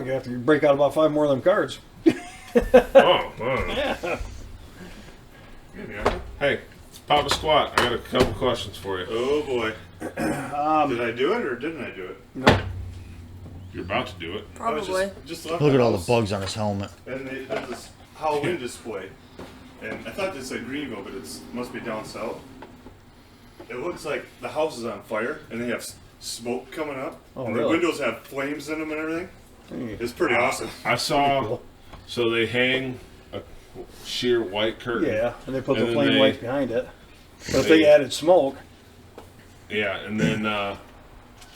you have to break out about 5 more of them cards. Oh, Yeah. hey, it's Papa Squat. I got a couple questions for you. Oh boy. Did I do it or didn't I do it? No. You're about to do it. I was Probably. just left Look at all house, the bugs on his helmet. And they had this Halloween display. And I thought this said Greenville, but it must be down south. It looks like the house is on fire, and they have smoke coming up. Oh, and really? the windows have flames in them and everything. It's pretty awesome. I saw. So they hang a sheer white curtain. Yeah, and they put And the then flame they- lights behind it. But if they added smoke, Yeah, and then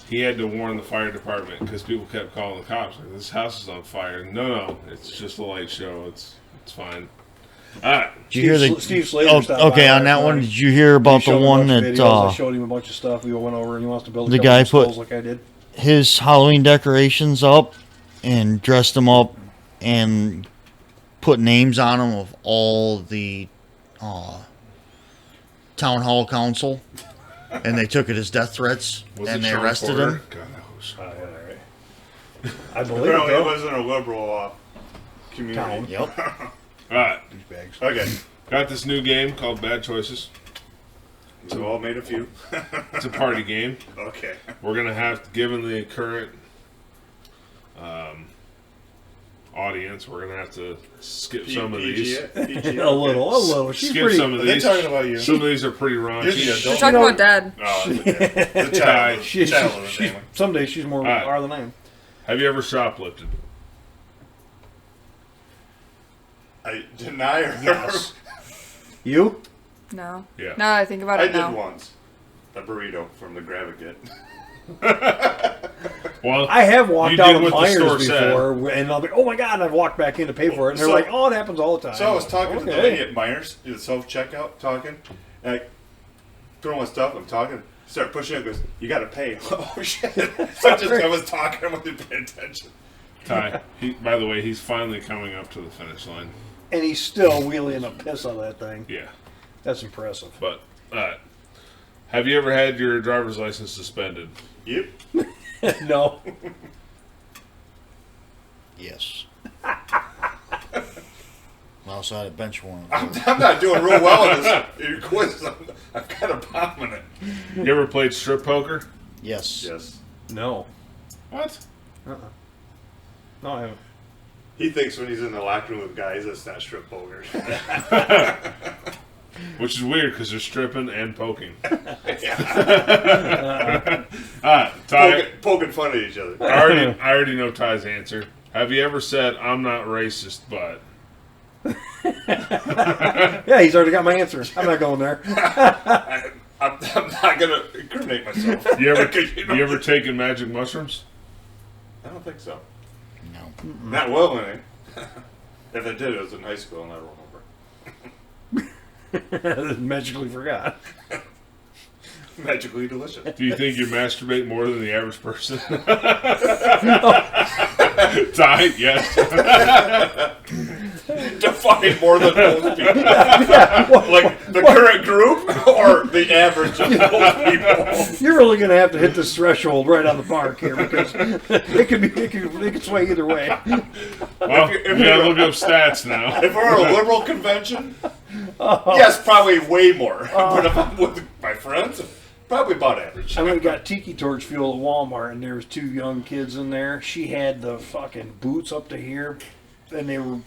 he had to warn the fire department because people kept calling the cops like, "This house is on fire." No, it's just a light show. It's fine. All right. Did you hear the? Steve Slater Oh, stopped by okay, on last that one, night. did you hear He about showed the me a one bunch of that videos. I showed him a bunch of stuff. We all went over and he wants to build a The couple guy of put- skulls like I did. his Halloween decorations up and dressed them up and put names on them of all the town hall council, and they took it as death threats Was and it they Sean arrested Porter? him. God, that was. Oh, yeah, all right. I believe it, Apparently, it though. wasn't a liberal community. Town. Yep. All right. Douchebags. Okay, Got this new game called Bad Choices. we've all made a few. It's a party game. Okay. We're gonna have, given the current audience, we're gonna have to skip some of these. A little. She's Skip pretty. some of Are they these. talking about you? Some of these are pretty You're the raunchy. adult. We're talking about Dad. Oh, that's okay. The child. She, child of the she's, family. someday she's more Alright. R than I am. Have you ever shoplifted? I deny or Yes. You? No. Yeah. Now that I think about I it did now. once. A burrito from the Gravaget. Well, I have walked you out did of what the Myers store said. before, and I'll be, oh my god, and I've walked back in to pay for it, and they're So- like, oh, it happens all the time. So I was talking to the Okay. lady at Myers, the self-checkout, talking, and I throw my stuff, I'm talking, start pushing it, goes, you gotta pay. Oh shit. So I was talking, I wasn't paying attention. Ty, by the way, he's finally coming up to the finish line. And he's still wheeling a piss on that thing. Yeah. That's impressive. But, have you ever had your driver's license suspended? Yep. No. Yes. I also had a bench warrant. I'm not doing real well in this quiz. I've got a bomb in it. You ever played strip poker? Yes. Yes. No. What? No, I haven't. He thinks when he's in the locker room with guys, it's not strip poker. Which is weird because they're stripping and poking. Ty, Poking fun at each other. I already know Ty's answer. Have you ever said, I'm not racist, but... Yeah, he's already got my answer. I'm not going there. I'm not going to incriminate myself. You ever, 'Cause, you know, you ever taken magic mushrooms? I don't think so. No. Not willingly. If I did, it was in high school and I remember. Magically forgot. Magically delicious. Do you think you masturbate more than the average person? Ty, yes. Define more than most people. Like the current group or the average of most people. You're really going to have to hit this threshold right on the mark here because it could sway either way. Well, if we gotta you're- look up stats now. If we're at a liberal convention, yes, probably way more. But if I'm with my friends, probably about average. I went and got tiki torch fuel at Walmart, and there was 2 young kids in there. She had the fucking boots up to here, and they were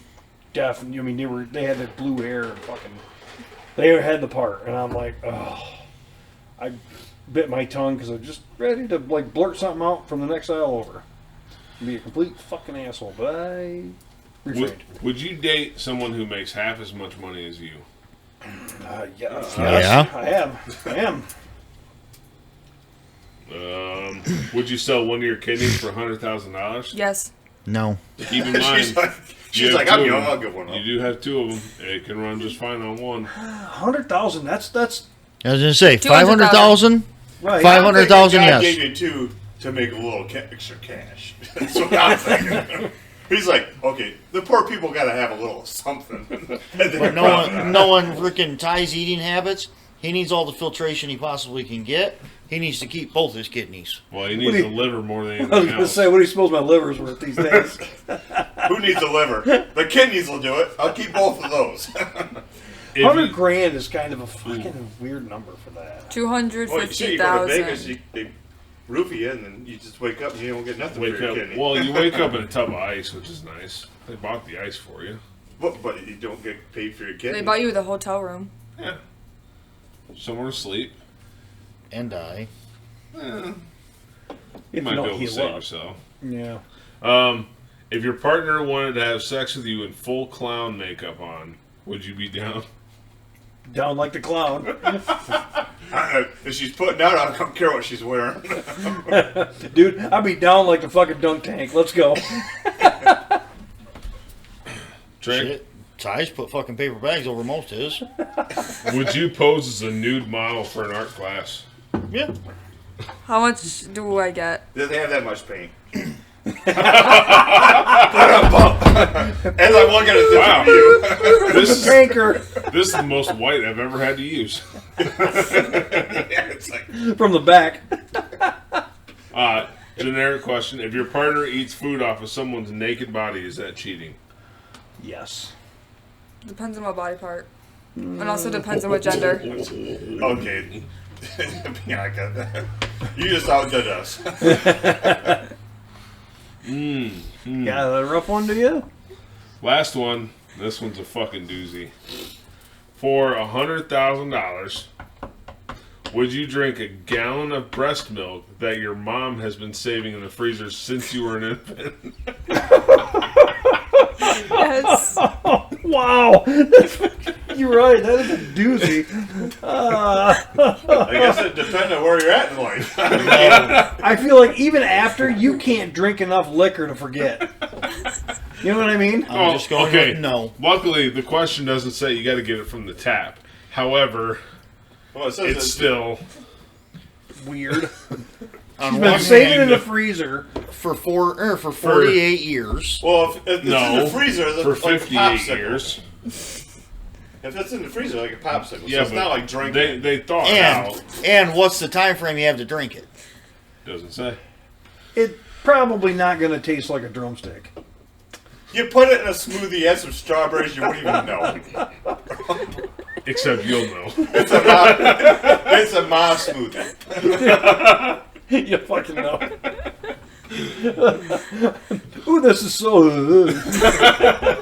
deaf. I mean, they had the blue hair and fucking. They had the part, and I'm like, oh. I bit my tongue because I was just ready to like blurt something out from the next aisle over. Be a complete fucking asshole, but I refrained. Would you date someone who makes half as much money as you? Yes, Yeah? I am. Would you sell one of your kidneys for $100,000? Yes. No. Keep in mind, she's you like, have I'm two young, of I'll them. give one up. You do have 2 of them. It can run just fine on one. 100,000. That's I was gonna say 200,000. 500,000. right. 500,000. God Yes. gave you 2 to make a little extra cash. That's what I'm thinking. He's like, okay, the poor people got to have a little something. But knowing freaking Ty's eating habits, he needs all the filtration he possibly can get. He needs to keep both his kidneys. Well, he needs do the you- liver more than I was anything going to else. say, what do you suppose my liver's worth these days? Who needs a liver? The kidneys will do it. I'll keep both of those. If 100 you- grand is kind of a fucking weird number for that. Well, shit, you go to Vegas, 250,000. they roofie you, and then you just wake up and you don't get nothing Wake for your up. kidney. Well, you wake up in a tub of ice, which is nice. They bought the ice for you. But you don't get paid for your kidney. They bought you the hotel room. Yeah. Somewhere to sleep. And die. You If might you be don't able to heal save up. yourself. Yeah. If your partner wanted to have sex with you in full clown makeup on, would you be down? Down like the clown. If she's putting out, I don't care what she's wearing. Dude, I'd be down like the fucking dunk tank. Let's go. Trey, Shit. Ty's put fucking paper bags over most of his. would you pose as a nude model for an art class? Yeah. How much do I get? They have that much pain. As I'm looking at this Wow. view, This is, Tanker this is the most white I've ever had to use. it's like, from the back. Generic question. If your partner eats food off of someone's naked body, is that cheating? Yes. Depends on what body part. And also depends on what gender. okay. Yeah, I got that. You just outdid us. Got a rough one to you? Last one. This one's a fucking doozy. For $100,000, would you drink a gallon of breast milk that your mom has been saving in the freezer since you were an infant? Yes. Wow. You're right. That is a doozy. I guess it depends on where you're at in life. I feel like even after, you can't drink enough liquor to forget. You know what I mean? I'm just going with no. Luckily, the question doesn't say you got to get it from the tap. However, Well, it says it's that- still Weird. On She's one been saving hand, in the freezer. for 48 years. Well, if it's in no the freezer, that's for like a 58 popsicle. years. If it's in the freezer, like a popsicle, Yeah, so it's but not like drinking. They thought it out. And what's the time frame you have to drink it? Doesn't say. It's probably not going to taste like a drumstick. You put it in a smoothie, add some strawberries, you wouldn't even know. Except you'll know. It's a Ma smoothie. You fucking know. Ooh, this is so.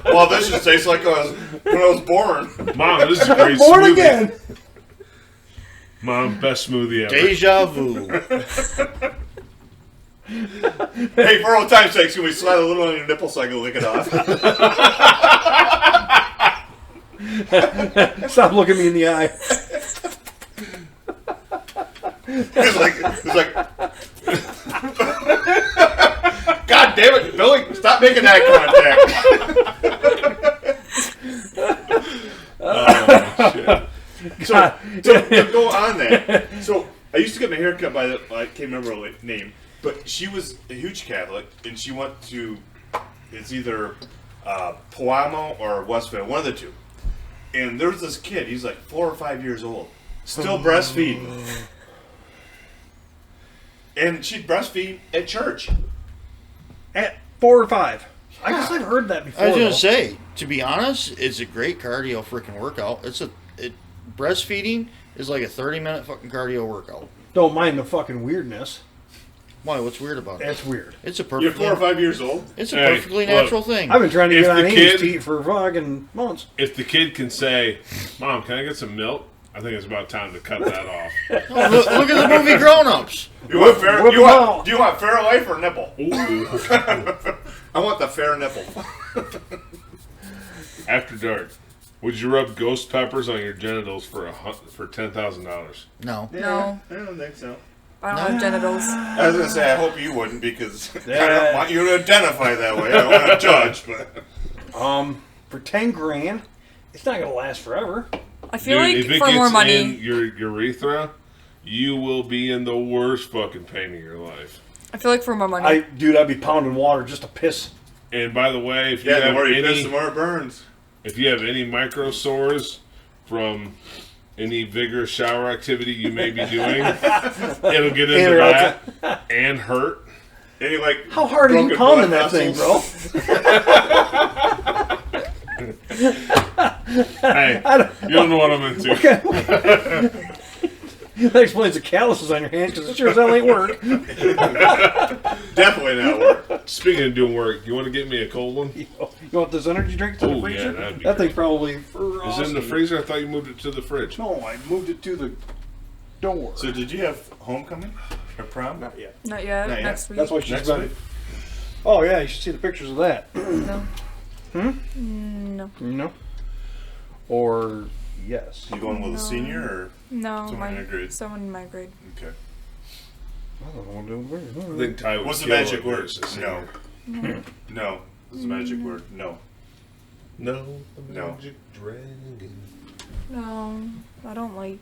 Well, this just tastes like when I was born. Mom, this is a great Born smoothie. again. Mom, best smoothie ever. Deja vu. Hey, for old time's sake, can we slide a little on your nipple so I can lick it off? Stop looking me in the eye. It's like, God damn it, Billy, stop making eye contact. So to go on that, so I used to get my hair cut by I can't remember her name, but she was a huge Catholic, and she went to, it's either Poamo or Westville, one of the two. And there was this kid, he's like 4 or 5 years old, still breastfeeding. And she'd breastfeed at church. At 4 or 5. I guess I've heard that before. I was gonna though. say, to be honest, it's a great cardio freaking workout. Breastfeeding is like a 30-minute fucking cardio workout. Don't mind the fucking weirdness. Why? What's weird about it? That's weird. It's a You're perfectly 4 or 5 years old? it's a Hey, perfectly look. natural thing. I've been trying to If get on the Amy's kid- teeth for fucking months. If the kid can say, Mom, can I get some milk? I think it's about time to cut that off. Oh, look at the movie Grown Ups. You want fair? whip You them want? out. Do you want fair life or nipple? Ooh. I want the fair nipple. After dark. Would you rub ghost peppers on your genitals for $10,000? No. No, I don't think so. I don't have genitals. I was gonna say I hope you wouldn't because I Yeah. don't want you to identify that way. I don't want to judge, but For 10 grand, it's not gonna last forever. I feel Dude, if like it for gets more money, in your urethra, you will be in the worst fucking pain of your life. I feel like for more money. I'd be pounding water just to piss. And by the way, if you yeah, the have more you piss, any, the more it burns. if you have any micro sores from any vigorous shower activity you may be doing. It'll get into that and hurt. Any like How hard are you broken combing blood that thing, vessels? bro? Hey, you don't know what I'm into. That explains the calluses on your hands because it sure as hell ain't work. Definitely not work. Speaking of doing work, you want to get me a cold one? You want this energy drink to the Oh, freezer? yeah, that'd be that great. thing's probably Is it in the freezer? I thought you moved it to the fridge. No, I moved it to the door. So did you have homecoming or prom? Not yet. Not yet. Not yet. Next week. That's why she's Next been. week? Oh yeah, you should see the pictures of that. No. No. No. Or yes. You going with a No. senior or No. Someone in your grade. Someone in my grade. okay? I don't know what to do. I think Ty would What's the kill magic it word? versus No. senior. No. What's the magic word? No. No, the No. magic dragon. No. I don't like.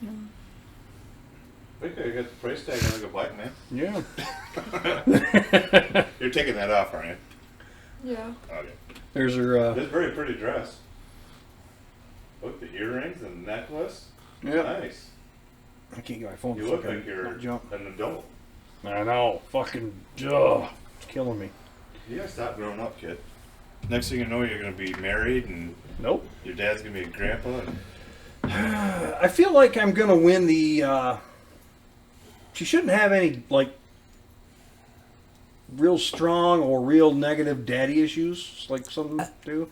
No. I think I got the price tag on like a black man. Yeah. You're taking that off, aren't you? Yeah. Okay. There's her. That's a very pretty dress. Look, the earrings and the necklace. Yeah. Nice. I can't get my phone. You look fucking like you're not jump. an adult. I know. Fucking. Ugh. It's killing me. You gotta stop growing up, kid. Next thing you know, you're gonna be married and Nope. your dad's gonna be a grandpa. And I feel like I'm gonna win the. She shouldn't have any like real strong or real negative daddy issues like some do.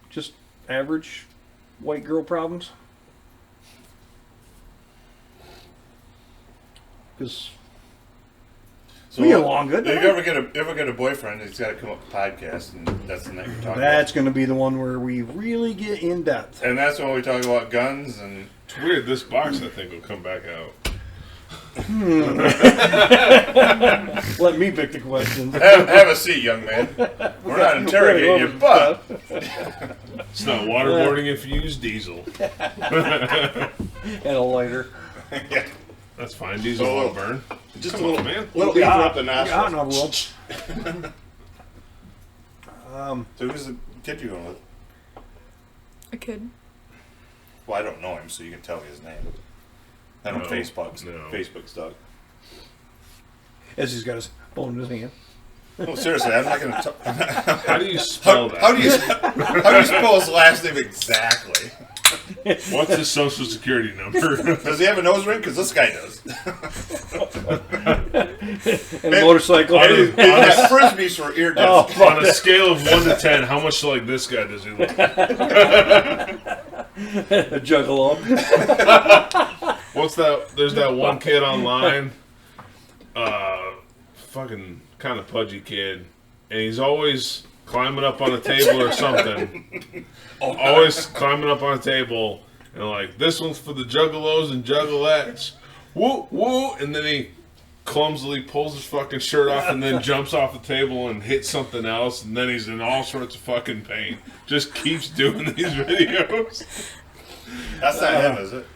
Just average white girl problems. Because so we get along good. If don't you we? ever get a boyfriend, he's got to come up with a podcast, and that's the night we talk That's going to be the one where we really get in depth. about. And that's when we talk about guns and. It's weird. This box, I think, will come back out. Let me pick the questions. Have a seat, young man. We're not interrogating you, but It's not waterboarding if you use diesel. And a lighter. yeah, That's fine. Diesel Oh. won't burn. just Come a little on, man. little Yeah, lever up the Yeah, nostrils. no, world. So who's the kid you going with? A kid. Well, I don't know him, so you can tell me his name. I don't No, Facebook no. Facebook stuff. As he's got his phone in his hand. No, seriously, I'm not gonna. How do you spell that? How do you spell his last name exactly? What's his social security number? Does he have a nose ring? Because this guy does. And a motorcycle. He has frisbees for ear Oh, discs. fuck. On a scale of 1 to 10, how much like this guy does he look? A juggalo. What's that? There's that one kid online, fucking kind of pudgy kid, and he's always climbing up on a table or something. Always climbing up on a table, and like, this one's for the juggalos and juggalettes. Woo, woo, and then he clumsily pulls his fucking shirt off and then jumps off the table and hits something else, and then he's in all sorts of fucking pain. Just keeps doing these videos. That's not him, is it?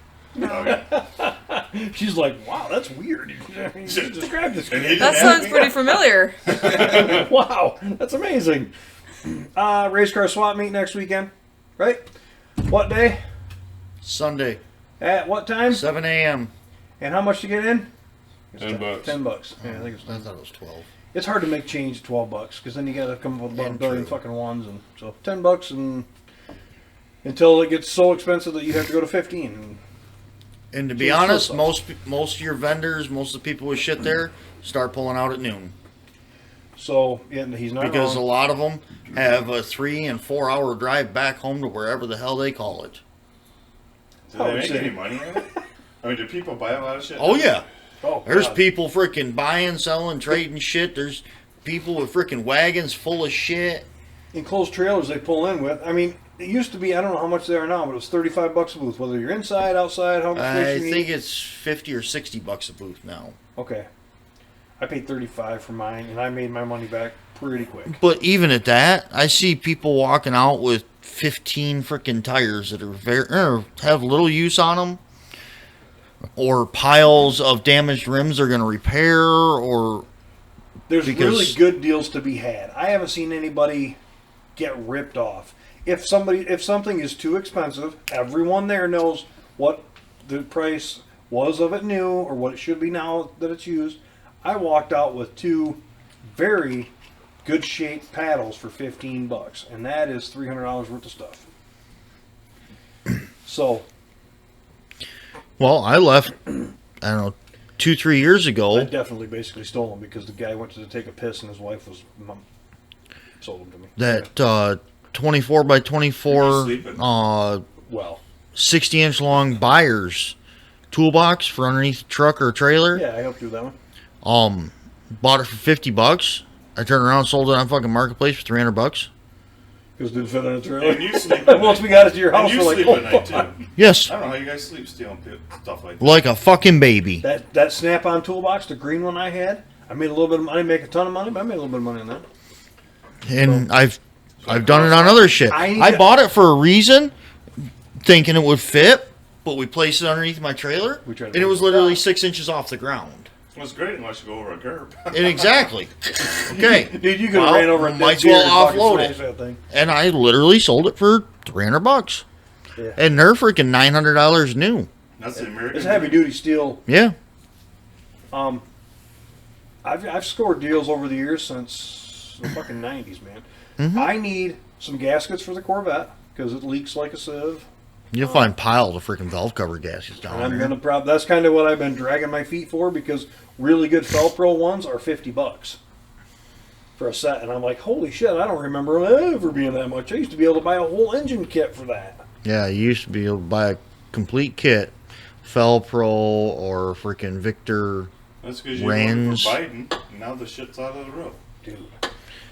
Okay. She's like, wow, that's weird. You just described this And kid. he That didn't sounds have pretty familiar. Wow, that's amazing. Race car swap meet next weekend, right? What day? Sunday, At what time? 7 a.m. And how much to get in? $10. $10. Yeah, I think it's I thought it was 12. It's hard to make change to $12 because then you got to come up with about a And billion true. fucking ones, and so $10 and until it gets so expensive that you have to go to 15. And to be Jeez, honest, so most of your vendors, most of the people with shit there, start pulling out at noon. So yeah, he's not Because a wrong. lot of them have a 3 and 4 hour drive back home to wherever the hell they call it. Do they make Oh, any money on it? I mean, do people buy a lot of shit? Oh yeah, Oh, there's God. people freaking buying, selling, trading shit. There's people with freaking wagons full of shit. Enclosed trailers they pull in with. I mean, it used to be, I don't know how much they are now, but it was $35 a booth, whether you're inside, outside, how much I space you think need. it's $50 or $60 a booth now. Okay. I paid $35 for mine, and I made my money back pretty quick. But even at that, I see people walking out with 15 freaking tires that are have little use on them, or piles of damaged rims they're going to repair, or There's Because- really good deals to be had. I haven't seen anybody get ripped off. if something is too expensive, everyone there knows what the price was of it new or what it should be now that it's used. I walked out with 2 very good shaped paddles for $15, and that is $300 worth of stuff. So, Well, I left, I don't know, 2-3 years I ago. definitely basically stole them because the guy went to take a piss and his wife sold them to me. That 24 by 24, sleeping? Well, 60-inch long buyers toolbox for underneath the truck or trailer. yeah, I helped do that one. Bought it for $50. I turned around and sold it on fucking Marketplace for $300. Because it didn't fit in a trailer. And you sleep at Once night. we got it to your house, And you we're like, sleep at night, oh, too. Yes, I don't know how you guys sleep stealing stuff like that. like a fucking baby. that Snap-on toolbox, the green one I had, I made a little bit of money. I didn't make a ton of money, but I made a little bit of money on that. And I've done it on other shit. I bought it for a reason, thinking it would fit, but we placed it underneath my trailer, We tried and to it make was it literally 6 inches off the ground. Well, it's great unless you go over a curb. And exactly. Okay. Dude, you could have Well, ran over a might as dead deer well and fucking offload smashed it. that thing. And I literally sold it for $300. Yeah. And they're freaking $900 new. That's the American. It's heavy duty steel. Yeah. I've scored deals over the years since the fucking 90s, man. Mm-hmm. I need some gaskets for the Corvette because it leaks like a sieve. You'll find piles of freaking valve cover gaskets And down I'm there. gonna that's kind of what I've been dragging my feet for because really good Felpro ones are $50 for a set, and I'm like, holy shit, I don't remember them ever being that much. I used to be able to buy a whole engine kit for that. Yeah, you used to be able to buy a complete kit, Felpro or freaking Victor. That's because you voted Rans. for Biden, and now the shit's out of the road. Dude.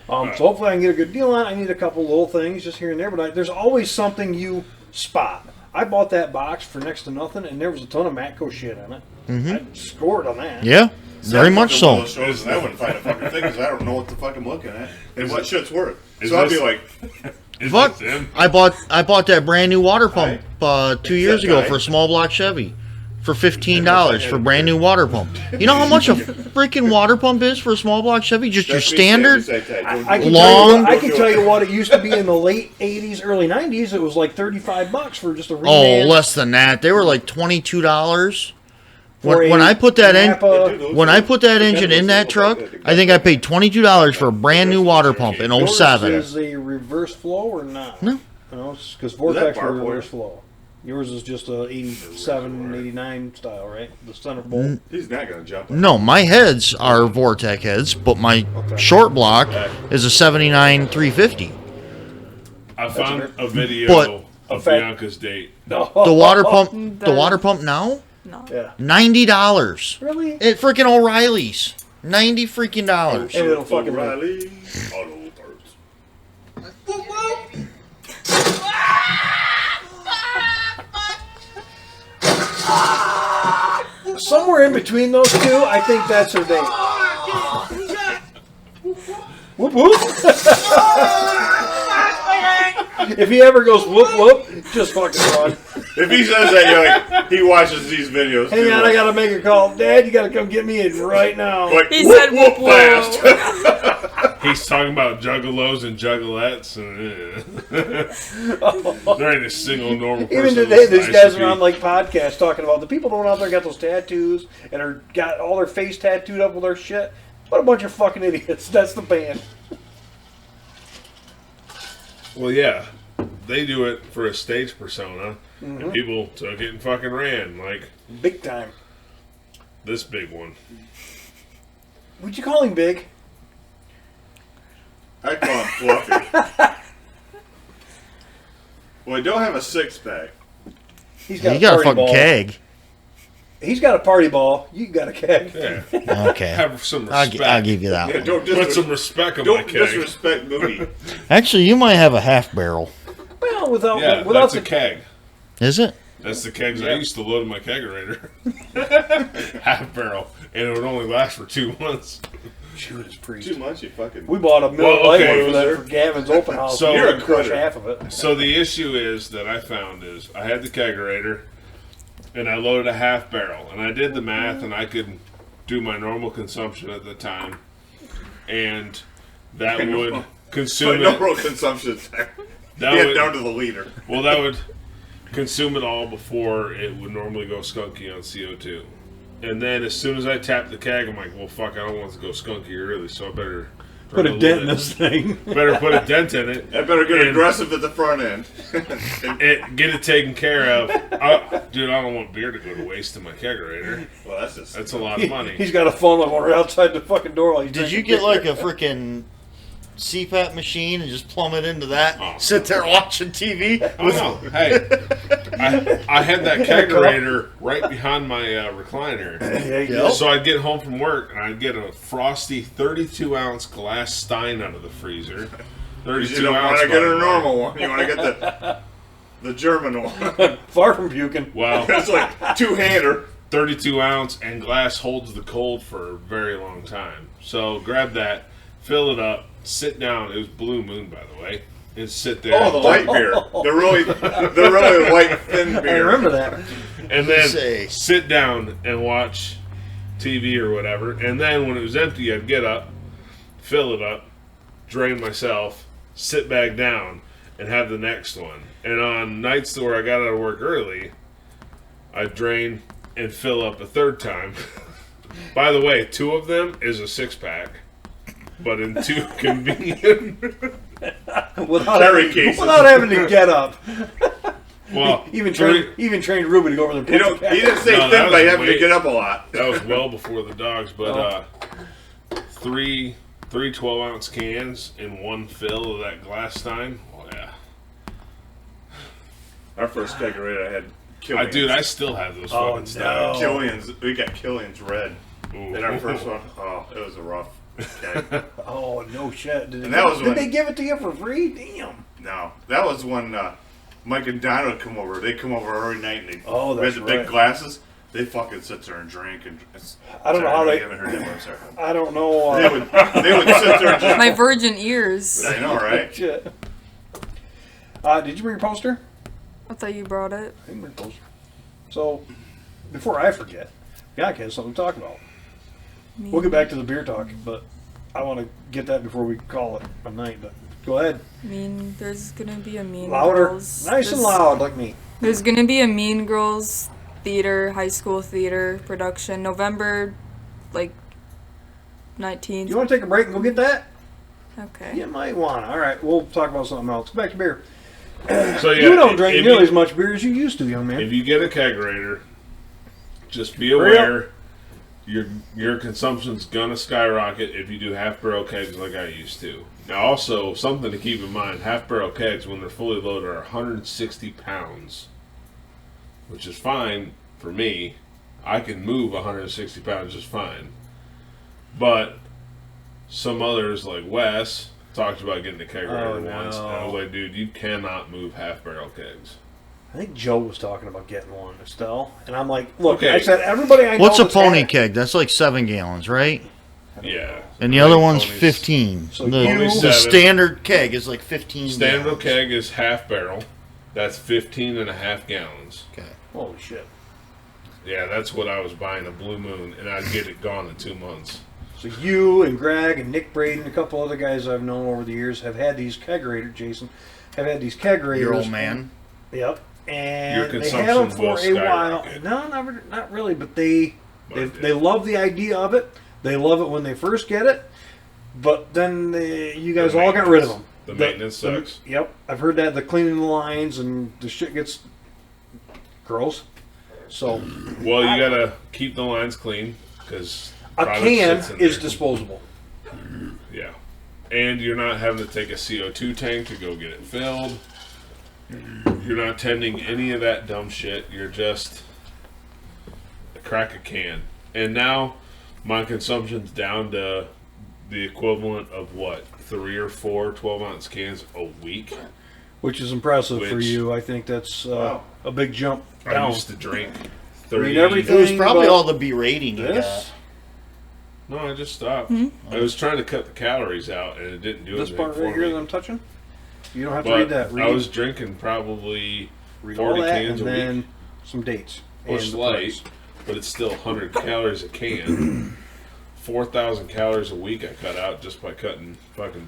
So hopefully I can get a good deal on it. I need a couple little things just here and there, but there's always something you spot. I bought that box for next to nothing, and there was a ton of Matco shit in it. I scored on that. Yeah, very much One of so. those shows, and I wouldn't find a fucking thing because I don't know what the fuck I'm looking at and what shit's worth. is So I'd be this- like, Is Fuck, this him? I bought that brand new water pump 2 years that ago guy? for a small block Chevy for $15 for a brand new water pump. You know how much a freaking water pump is for a small block Chevy? Just your "That's me standard. standing beside that. I can Long- I can tell you what it used to be in the late 80s, early 90s. It was like $35 for just a Oh, reman. less than that. They were like $22. For When a I put that in, Napa- when I put that engine in that truck, I think I paid $22 for a brand new water pump in Yours 07. is a reverse flow or not? No. Because Vortex barbed were wire? reverse flow. Yours is just a 87, 89 style, right? The center bolt. He's not gonna jump. No, my heads are Vortec heads, but my short block is a 79 350. I found a video But- of fact- Bianca's date. No. The water pump, the water pump now, No. Yeah. $90 Really? at freaking O'Reilly's. $90 freaking dollars. And it'll fucking work. O'Reilly Auto Parts. Somewhere in between those two, I think that's her date. Whoop whoop. If he ever goes whoop whoop, just fucking run. If he says that, you're like, he watches these videos. Hang too, on, like, I gotta make a call. Dad, you gotta come get me in right now. Like, He whoop, said whoop, whoop, fast. whoop. He's talking about juggalos and juggalettes, and there ain't a single normal person. Even today, in this these guys ICP. are on like podcasts talking about the people going out there got those tattoos and are got all their face tattooed up with their shit. What a bunch of fucking idiots. That's the band. Well, yeah, they do it for a stage persona, and people took it and fucking ran like Big time. this big one. Would you call him big? I call him Fluffy. Well, I don't have a six pack. He's You got a party fucking ball. keg. He's got a party ball. You got a keg. Yeah, Okay. have some I'll, respect. I'll give you that Yeah, one. don't Put some respect on my don't keg. disrespect Moody. Actually, you might have a half barrel. Well, without Yeah, without that's the a keg. Is it? That's the kegs I used to load in my kegerator. Half barrel, and it would only last for 2 months. Judas Priest. 2 months, you fucking. We bought a Miller Well, Lite okay. one for that for Gavin's open house. So- We You're a didn't crush quitter. half of it. So the issue is that I found is I had the kegerator, and I loaded a half barrel, and I did the math, and I could do my normal consumption at the time, and that would consume no it. real consumption. That Get would, down to the liter. well, that would consume it all before it would normally go skunky on CO2. And then as soon as I tap the keg, I'm like, well, fuck, I don't want it to go skunky early, so I better Put a dent in this thing. Better put a dent in it. I better get aggressive at the front end. And get it taken care of. Dude, I don't want beer to go to waste in my kegerator. Well, that's a lot of money. He's got a funnel right outside the fucking door. While he's Did you drinking get like beer. a freaking CPAP machine and just plumb it into that? Oh. Sit there watching TV? Oh, no. Hey, I had that kegerator right behind my recliner. Yeah, you Yep. So I'd get home from work and I'd get a frosty 32-ounce glass Stein out of the freezer. 32 you don't ounce. want to get by the a way. normal one. You want to get the German one. Far from puking. Well, It's like two-hander. 32 ounce and glass holds the cold for a very long time. So grab that, fill it up, sit down. It was Blue Moon, by the way. And sit there. Oh, the light beer. They're really light, thin beer. I remember that. And then Say. sit down and watch TV or whatever. And then when it was empty, I'd get up, fill it up, drain myself, sit back down, and have the next one. And on nights where I got out of work early, I'd drain and fill up a third time. By the way, 2 of them is a 6-pack, but in 2 convenient. Without Carry having, cases. without having to get up. Well, Even trained Ruby to go over there. You don't. He didn't say No, that thin was by having to way- get up a lot. that was well before the dogs, but three 12-ounce cans in 1 fill of that glass Stein. Oh yeah, Our first kegerator I had Killian's. dude, I still have those Oh, fucking Steins. Killian's. We got Killian's red. Ooh. And our first one, it was a rough keg. Oh, no shit. And that was did when- they give it to you for free? Damn. No, that was when Mike and Donna would come over. They'd come over every night and they Oh, we had that's the right. big glasses. They fucking sit there and drink. And I don't know how they- haven't heard that one. Sorry. I don't know. They would sit there and just. My virgin ears. I know, right? Shit. Did you bring your poster? I thought you brought it. I didn't bring your poster. So, before I forget, Yak has something to talk about. Me. We'll get back to the beer talk, but I want to get that before we call it a night. But go ahead. There's gonna be a Mean Louder. Girls. Nice and this- loud, like me. There's gonna be a Mean Girls theater, high school theater production, November, 19th. You want to take a break and go get that? Okay. You might want to. All right, we'll talk about something else. Go back to beer. So yeah, You don't drink if nearly you- as much beer as you used to, young man. If you get a kegerator, just be Hurry up. aware your consumption's gonna skyrocket if you do half barrel kegs like I used to. Now, also something to keep in mind: half barrel kegs, when they're fully loaded, are 160 pounds, which is fine for me. I can move 160 pounds just fine. But some others, like Wes, talked about getting a kegerator Oh, once, and I was no. like, dude, you cannot move half barrel kegs. I think Joe was talking about getting one, Estelle. And I'm like, look, Okay. I said, everybody I know. What's a that's had pony it- keg? That's like 7 gallons, right? Yeah. And the I other think one's ponies- 15. So the, you- the 7. standard keg is like 15 Standard gallons. keg is half barrel. That's 15 and a half gallons. Okay. Holy shit. Yeah, that's what I was buying a Blue Moon, and I'd get it gone in 2 months. So you and Greg and Nick Braden, a couple other guys I've known over the years, have had these kegerators, Jason, have had these kegerators. Your old man. Yep. Your And they consumption had them for will a while. skyrocket. No, not really, but they Mine did. they love the idea of it. They love it when they first get it, but then you guys all got rid of them. The maintenance sucks. Yep, I've heard that the cleaning the lines and the shit gets gross. So Well, you gotta keep the lines clean because a can is disposable. Yeah, and you're not having to take a CO2 tank to go get it filled. You're not tending any of that dumb shit. You're just crack a can. And now my consumption's down to the equivalent of what, 3 or 4 12-ounce cans a week. Which is impressive for Which- you. I think that's Wow. a big jump I down. used to drink Read 30. everything. It was probably but all the berating you got. this, No, I just stopped. I was trying to cut the calories out, and it didn't do this anything part for right here me. that I'm touching. You don't have to But read that. Read, I was drinking probably read 40 all that cans and a then week. some dates. Bush and the Light, price. but it's still 100 calories a can. 4,000 calories a week I cut out just by cutting fucking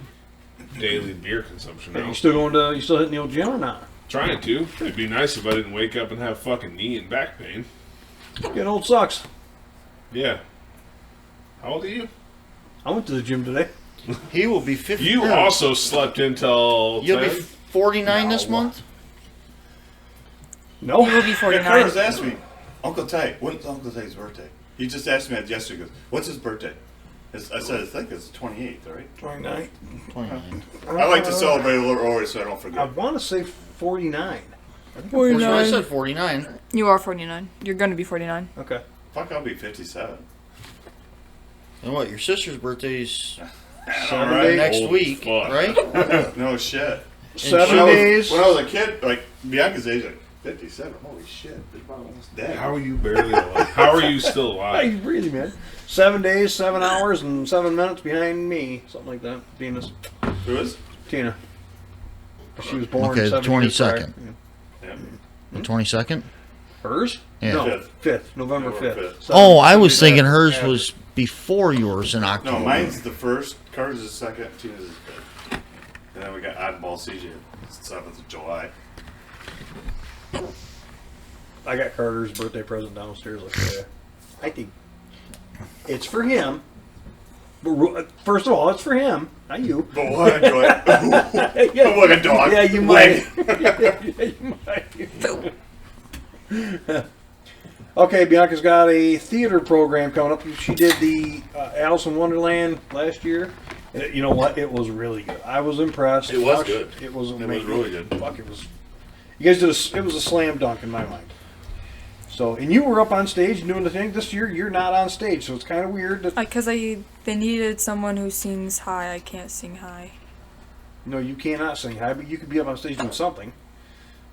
daily beer consumption Hey, now. you still hitting the old gym or not? Trying to. It'd be nice if I didn't wake up and have fucking knee and back pain. Getting old sucks. Yeah. How old are you? I went to the gym today. He will be 50. You also slept until You'll 10? be 49 this month? No. You will be Yeah, 49. Carter's asked me, Uncle Ty, when's Uncle Ty's birthday? He just asked me that yesterday. He goes, what's his birthday? I said, I think it's 28th, right? 29. 29. I like to celebrate a little early so I don't I forget. want to say 49. I 49. said 49. You are 49. You're going to be 49. Okay. Fuck, I'll be 57. And what, your sister's birthday's Alright. next Old week, fuck. right? No shit. 7 When days. I was a kid, like, Bianca's age, like, 57. Holy shit. They're about almost dead. How are you barely alive? How are you still Hey, alive? really, man. 7 days, 7 hours, and 7 minutes behind me. Something like that. Venus. Who is? Tina. She was born Okay, the 7 years prior. 22nd. Yeah. The 22nd? Hers? Yeah. No, 5th. 5th. November November 5th. 5th. Oh, I was 7 thinking hers after. was before yours in October. No, mine's the first. Carter's is the second. Tina's is the fifth. And then we got Oddball CJ. It's the 7th of July. I got Carter's birthday present downstairs. I'll show you. I think it's for him. But first of all, it's for him, not you. But what a joy. Yeah. I'm like a dog. Yeah, you might. Yeah, you might. Okay, Bianca's got a theater program coming up. She did the Alice in Wonderland last year. And you know what? It was really good. I was impressed. It was Fuck, good. It was amazing. It was really good. Fuck, it was. You guys did it was a slam dunk in my mind. So, and you were up on stage doing the thing. This year, you're not on stage, so it's kind of weird. Because they needed someone who sings high. I can't sing high. No, you cannot sing high, but you could be up on stage doing something,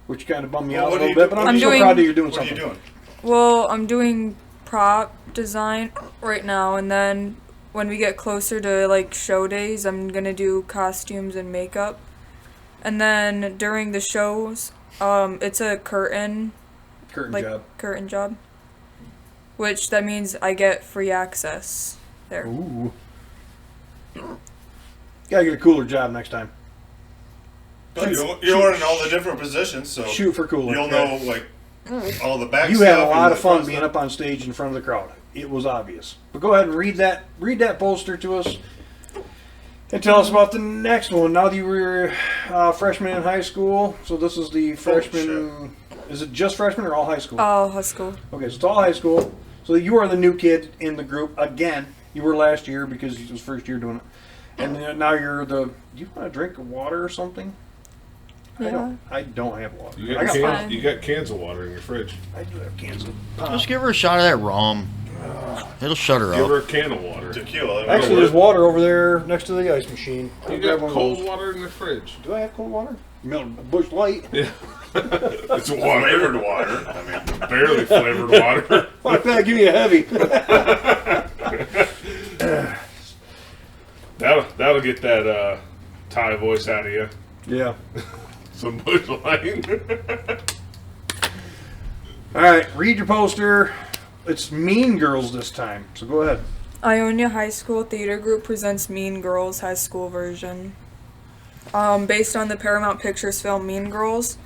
which kind of bummed me Well, out a what little are you bit. But do- I'm I'm so doing- proud that you're doing What are you something. doing? Well, I'm doing prop design right now, and then when we get closer to like show days, I'm gonna do costumes and makeup. And then during the shows, it's a curtain Curtain curtain job, which that means I get free access there. Ooh. Gotta get a cooler job next time. Well, you want to know the different positions, so Shoot for cooler. you'll know, like, all the back You stuff. had a and lot the of fun front being stuff. up on stage in front of the crowd. It was obvious. But go ahead and read that poster to us and tell us about the next one. Now that you were freshman in high school, so this is the freshman. Is it just freshman or all high school? Oh, high school. Okay, so it's all high school. So you are the new kid in the group again. You were last year because it was first year doing it, and then now you're the. Do you want a drink of water or something? Yeah. I don't have water. You I got, got fine. you got cans of water in your fridge. I do have cans of. Just give her a shot of that rum. It'll shut her Give up. her a can of water. Tequila. Actually, there's water over there next to the ice machine. You I'll grab got one of cold those. water in the fridge. Do I have cold water? Bush Light. Yeah. It's water. flavored water. I mean, Barely flavored water. Fuck that, give me a heavy. That'll get that Thai voice out of you. Yeah. Some bush light. All right, read your poster. It's Mean Girls this time, so go ahead. Ionia High School Theater Group presents Mean Girls High School version. Based on the Paramount Pictures film Mean Girls.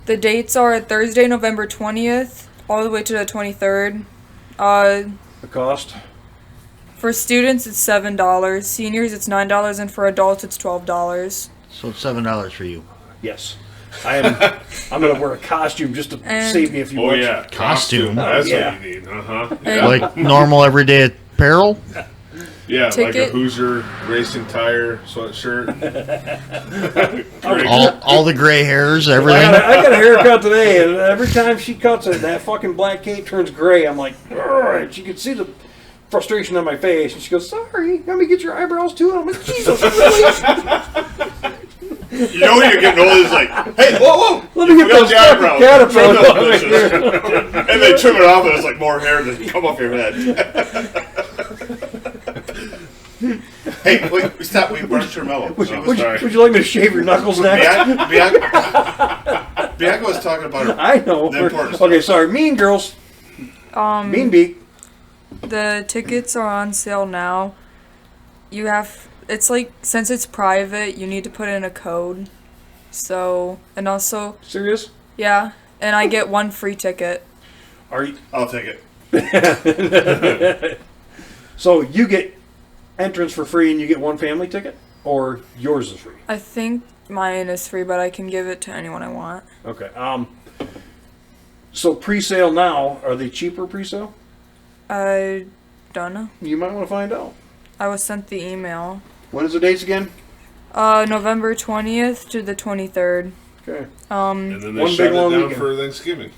The dates are Thursday, November 20th, all the way to the 23rd. The cost? For students, it's $7. Seniors, it's $9, and for adults, it's $12. So it's $7 for you. Yes. I'm gonna wear a costume just to And- save me a few Oh bucks. yeah, Costume. That's Yeah. what you need. Uh-huh. And- Like normal everyday apparel? Yeah, like a Ticket. Hoosier racing tire sweatshirt. All the gray hairs, I everything. got a haircut today, and every time she cuts it, that fucking black cape turns gray. I'm like, "Ugh," and she could see the frustration on my face, and she goes, "Sorry, let me get your eyebrows too." And I'm like, "Jesus, really?" you know when you're getting old, it's like, hey, whoa, whoa. Let me get forgot those the fucking eyebrows. caterpillars Trim on those my bitches. And they trim it off, and it's like more hair that come off your head. Hey, wait, stop. We burnt your mellow. Would No, you, sorry. would you like me to shave your knuckles next? Bianca was talking about her. I know. The important stuff. Okay, sorry. Mean Girls. Mean Beak. The tickets are on sale now. You have it's like, since it's private, you need to put in a code. So, and also, Serious? yeah, and I get 1 free ticket. Are you? I'll take it. So you get entrance for free and you get 1 family ticket, or yours is free? I think mine is free, but I can give it to anyone I want. Okay. So pre-sale now, are they cheaper pre-sale? I don't know. You might want to find out. I was sent the email. When is the dates again? November 20th to the 23rd. Okay. And then they One shut big it long down weekend. for Thanksgiving.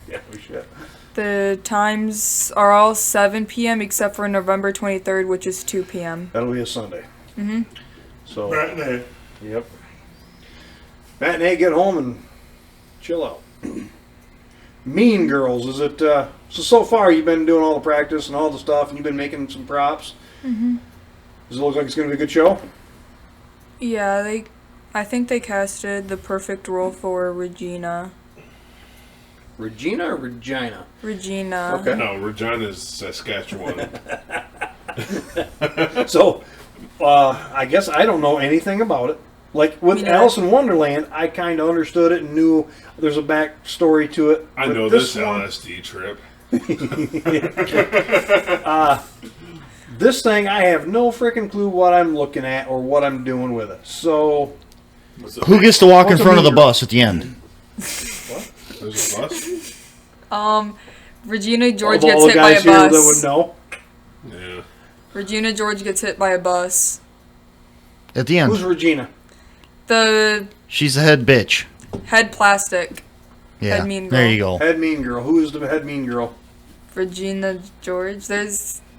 Yeah, we should. The times are all 7 p.m. except for November 23rd, which is 2 p.m. That'll be a Sunday. Mm-hmm. So. Matinee. Yep. Matinee, get home and chill out. Mean Girls, is it, so far you've been doing all the practice and all the stuff and you've been making some props. Mm-hmm. Does it look like it's going to be a good show? Yeah, I think they casted the perfect role for Regina. Regina or Regina? Regina. Okay. No, Regina's Saskatchewan. So, I guess I don't know anything about it. Like with Me neither. Alice in Wonderland, I kind of understood it and knew there's a backstory to it. I But know this one- LSD trip. This thing, I have no freaking clue what I'm looking at or what I'm doing with it. So, Who gets to walk in What's a front of the meter? bus at the end? There's a bus? Regina George of all gets the hit by guys a here that would bus. know, Yeah. Regina George gets hit by a bus. At the who's end. Regina? The She's the head bitch. head plastic. Yeah. Head mean There girl. you go. Head mean girl. Who is the head mean girl? Regina George.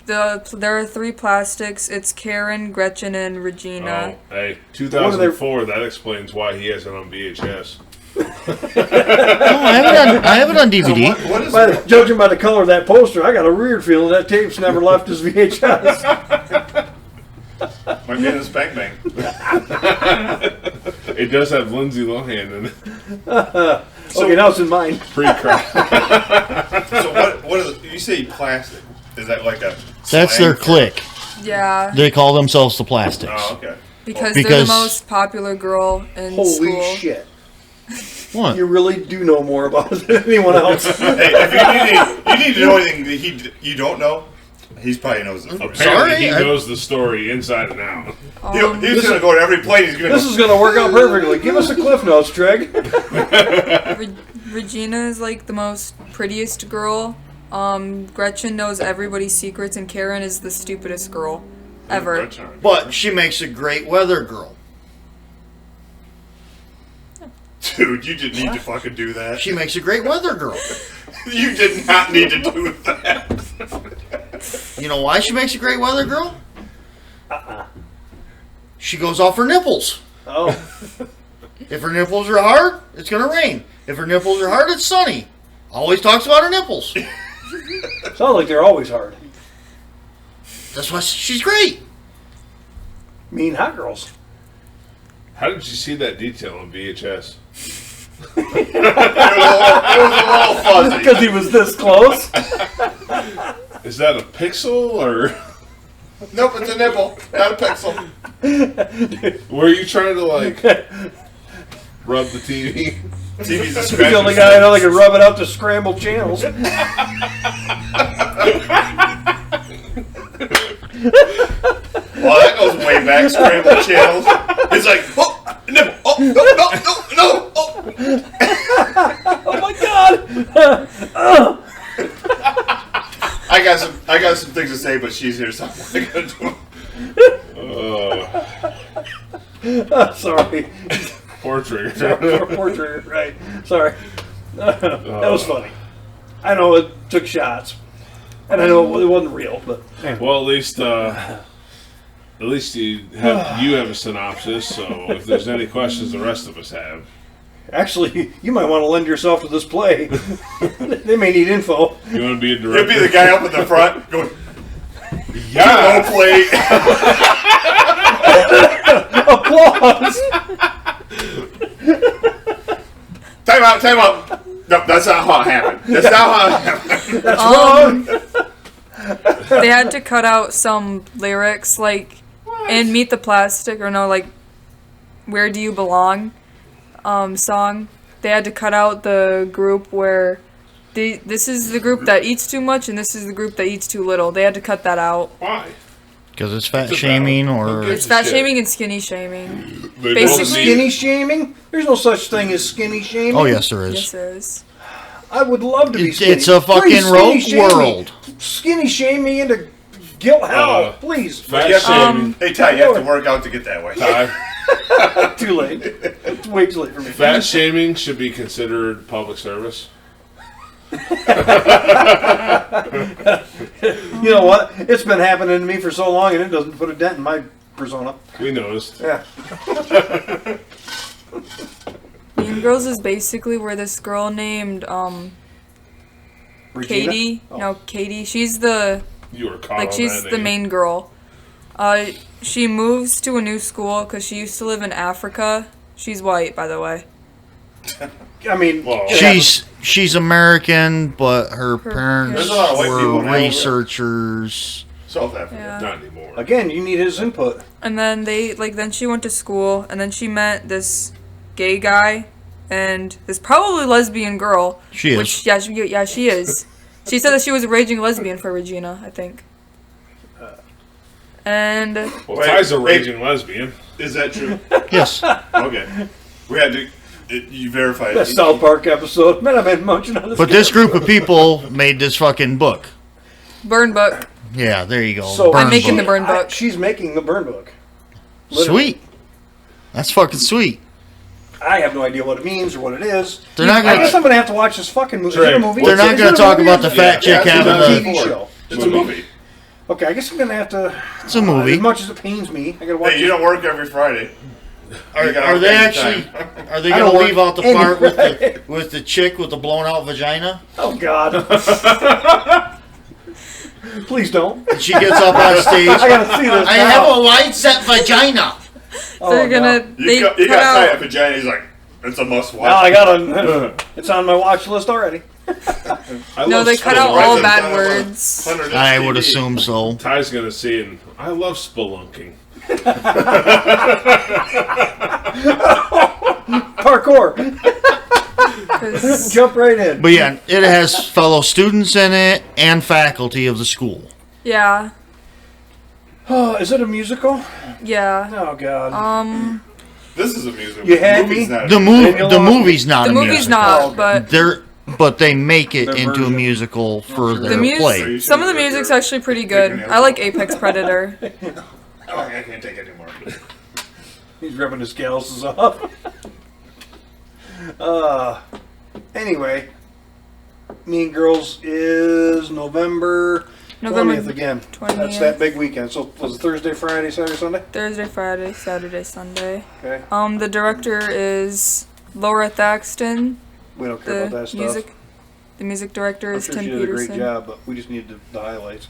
There are 3 plastics. It's Karen, Gretchen, and Regina. Oh, hey, 2004, that explains why he has it on VHS. No, I have it on DVD. What is Judging by the color of that poster, I got a weird feeling that tape's never left his VHS. Might be in a spank bang. It does have Lindsay Lohan in it. Okay, now it's in mine. Pre-crack. So what is you say plastic? Is that like a That's slang their for- clique. Yeah, They call themselves the Plastics. Oh, okay. because they're Because- the most popular girl in Holy school. shit. What? You really do know more about it than anyone else. Hey, if you need to know anything that you don't know, he probably knows it. Apparently, Sorry, he I- knows the story inside and out. He's gonna go to every plane. He's gonna This go. is going to work out perfectly. Give us the cliff notes, Treg. Regina is like the most prettiest girl. Gretchen knows everybody's secrets, and Karen is the stupidest girl ever. But she makes a great weather girl. Dude, you didn't need to fucking do that. She makes a great weather girl. You did not need to do that. You know why she makes a great weather girl? She goes off her nipples. Oh. If her nipples are hard, it's going to rain. If her nipples are hard, it's sunny. Always talks about her nipples. Sounds like they're always hard. That's why she's great. Mean hot girls. How did you see that detail on VHS? It was a little fuzzy. Because he was this close. Is that a pixel or Nope, it's a nipple, not a pixel. were you trying to like rub the TV? TV's a He's the only guy I know that can rub it out to scramble channels. Well, that goes way back, scramble channels. It's like, oh, nipple, oh, no, oh. Oh my god! I got some things to say, but she's here, so I'm not gonna do it. Sorry. Poor trigger. Poor trigger, right. Sorry. That was funny. I know it took shots. And I know it wasn't real, but Well, at least you have a synopsis. So if there's any questions, the rest of us have. actually, you might want to lend yourself to this play. They may need info. You want to be a He'll director? be the guy up in the front going, Yeah. no play. Applause! Time out. No, that's not how it happened. That's not how it happened. That's wrong! They had to cut out some lyrics, like and Meet the Plastic, or no, like, Where Do You Belong song, they had to cut out the group where this is the group that eats too much and this is the group that eats too little. They had to cut that out. Why? Because it's fat shaming or... It's fat shaming and skinny shaming. They Basically- both need- Skinny shaming? There's no such thing as skinny shaming. Oh, yes, there is. Yes, there is. I would love to be It's, skinny. it's a fucking Please, rogue skinny shame me. world. Skinny shame me into guilt hell, please. Fat Yeah, shaming. Hey, Ty, you have to work out to get that way. Too late. It's way too late for me. Fat shaming should be considered public service. You know what? It's been happening to me for so long, and it doesn't put a dent in my persona. We noticed. Yeah. Mean Girls is basically where this girl named Regina? Katie. Oh. No, Katie. She's the You were caught like on she's that the name. main girl. She moves to a new school because she used to live in Africa. She's white, by the way. I mean, Well, She's American, but her parents There's a lot of white people were now, yeah. researchers. South Africa. Yeah. Not anymore. again, you need his input. And then then she went to school, and then she met this gay guy, and this probably lesbian girl. She is. Which, yeah, she is. She said that she was a raging lesbian for Regina, I think. And Well, Wait, Ty's a wait. raging lesbian. Is that true? Yes. Okay. We had to. You verified That it. South Park episode. Man, I've been munching on this. But this group of people made this fucking book. Burn Book. Yeah, there you go. So Burn I'm making book. the Burn Book. She's making the burn book. Literally. Sweet. That's fucking sweet. I have no idea what it means or what it is. They're not I guess gonna. I'm gonna have to watch this fucking movie. Is it a movie? They're not Is gonna it a talk movie? about the fat chick Yeah, having it's a a. TV show. It's a movie. Okay, I guess I'm gonna have to. It's a movie. As much as it pains me, I gotta watch. Hey, you don't work every Friday. Are, You got are all they kinds of actually? time. Are they I gonna don't leave work out the any part Friday. with the chick with the blown out vagina? Oh God! Please don't. And she gets up on stage. I gotta see this. I now. have a wide set vagina. So they're gonna no. they You cut got Ty out. at vagina. He's like, it's a must watch. Well, I got a. It's on my watch list already. I No, love they cut Spelunking. out all President bad Donald words. Trump. I would assume so. Ty's gonna see it. And I love spelunking. Parkour. 'Cause- Jump right in. But yeah, it has fellow students in it and faculty of the school. yeah, Oh, is it a musical? yeah. Oh God. This is a musical. You had The movie's me. not a The musical. Daniel the lost me. movie's not The a movie's musical. not, but But they make it Their into a version. musical for the their play. music. Some of the music's actually pretty good. I like Apex Predator. Oh, I can't take it anymore. He's ripping his calluses off. Anyway, Mean Girls is November 20th again. 20th. That's that big weekend. So was it Thursday, Friday, Saturday, Sunday? Thursday, Friday, Saturday, Sunday. Okay. The director is Laura Thaxton. We don't care The about that stuff. music. The music director I'm is sure Tim she did a Peterson. great job, but we just need the highlights.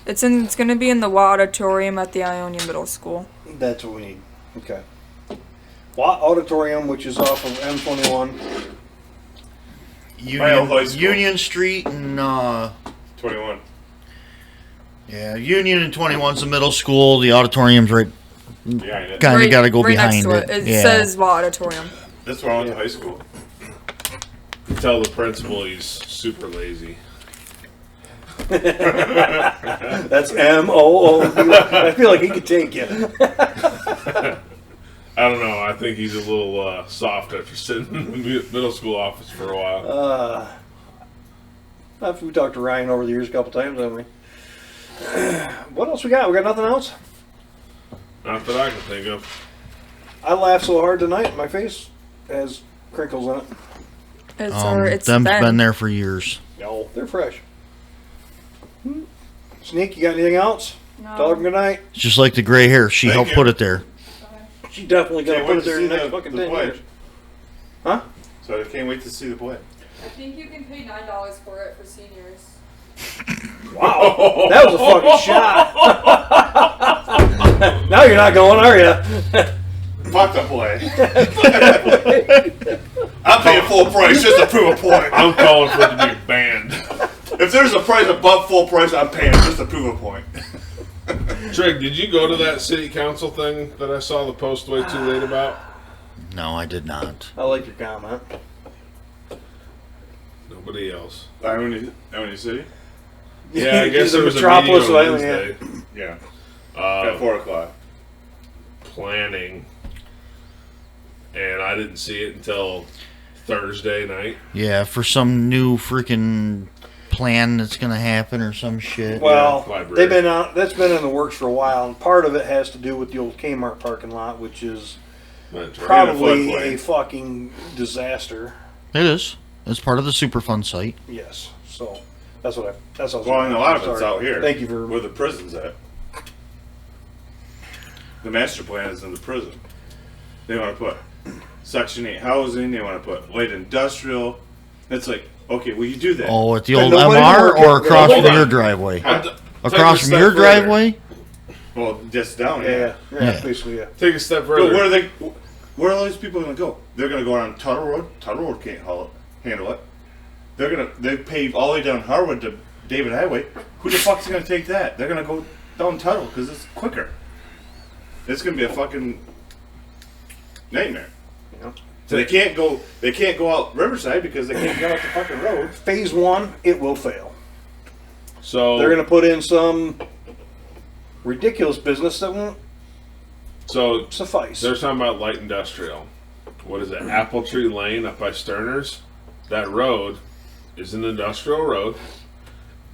It's gonna be in the Watt Auditorium at the Ionia Middle School. That's what we need. Okay. Watt Auditorium, which is off of M21. My old high Union, school. Union Street and 21. yeah, Union and 21's the middle school. The auditorium's right, Behind it. kind of got to go right next behind to it. it. It Yeah. says Watt Auditorium. That's where I went to high school. Tell the principal he's super lazy. That's M-O-O. I feel like he could take you. I don't know. I think he's a little soft after sitting in the middle school office for a while. We talked to Ryan over the years a couple times, haven't we? What else we got? We got nothing else? Not that I can think of. I laughed so hard tonight, my face has crinkles in it. It's Them's Ben. been there for years. No, they're fresh. Sneak, you got anything else? No. Tell her good night. It's just like the gray hair. She Thank helped you. put it there. She definitely gonna Can't put wait it to there see in the next the fucking the 10 play. years. Huh? So I can't wait to see the play. I think you can pay $9 for it for seniors. Wow, that was a fucking shot. Now you're not going, are you? Fuck the play. I'm paying full price just to prove a point. I'm calling for it to be banned. If there's a price above full price, I'm paying just to prove a point. Trig, did you go to that city council thing that I saw the post way too late about? No, I did not. I like your comment. Nobody else. Ionia City? Yeah, I guess The there was a metropolis meeting on of Ionia. Wednesday. Yeah. At 4 o'clock. Planning, and I didn't see it until Thursday night. Yeah, for some new freaking plan that's gonna happen or some shit. Well, library. they've been out. That's been in the works for a while, and part of it has to do with the old Kmart parking lot, which is That's right. probably floodplain. a fucking disaster. It is. It's part of the Superfund site. Yes, so that's what I. That's what I was Well, and a lot of it's sorry. out here. Thank you for. Where the prison's at. The master plan is in the prison. They want to put Section 8 housing. They want to put light industrial. It's like, okay, well, you do that. Oh, at the But old nobody MR working- or across Hold from on. your driveway? Take a Across from step your further. driveway? Well, just down Yeah, here. yeah, basically, yeah. Take a step But further. where are they? Where are all these people going to go? They're going to go on Tuttle Road. Tuttle Road can't handle it. They pave all the way down Harwood to David Highway. Who the fuck's going to take that? They're going to go down Tuttle because it's quicker. It's going to be a fucking nightmare. Yeah. So they can't go. They can't go out Riverside because they can't get out the fucking road. Phase 1, it will fail. So They're going to put in some ridiculous business that won't So suffice. they're talking about light industrial. What is it? Apple Tree Lane up by Sterner's. That road is an industrial road,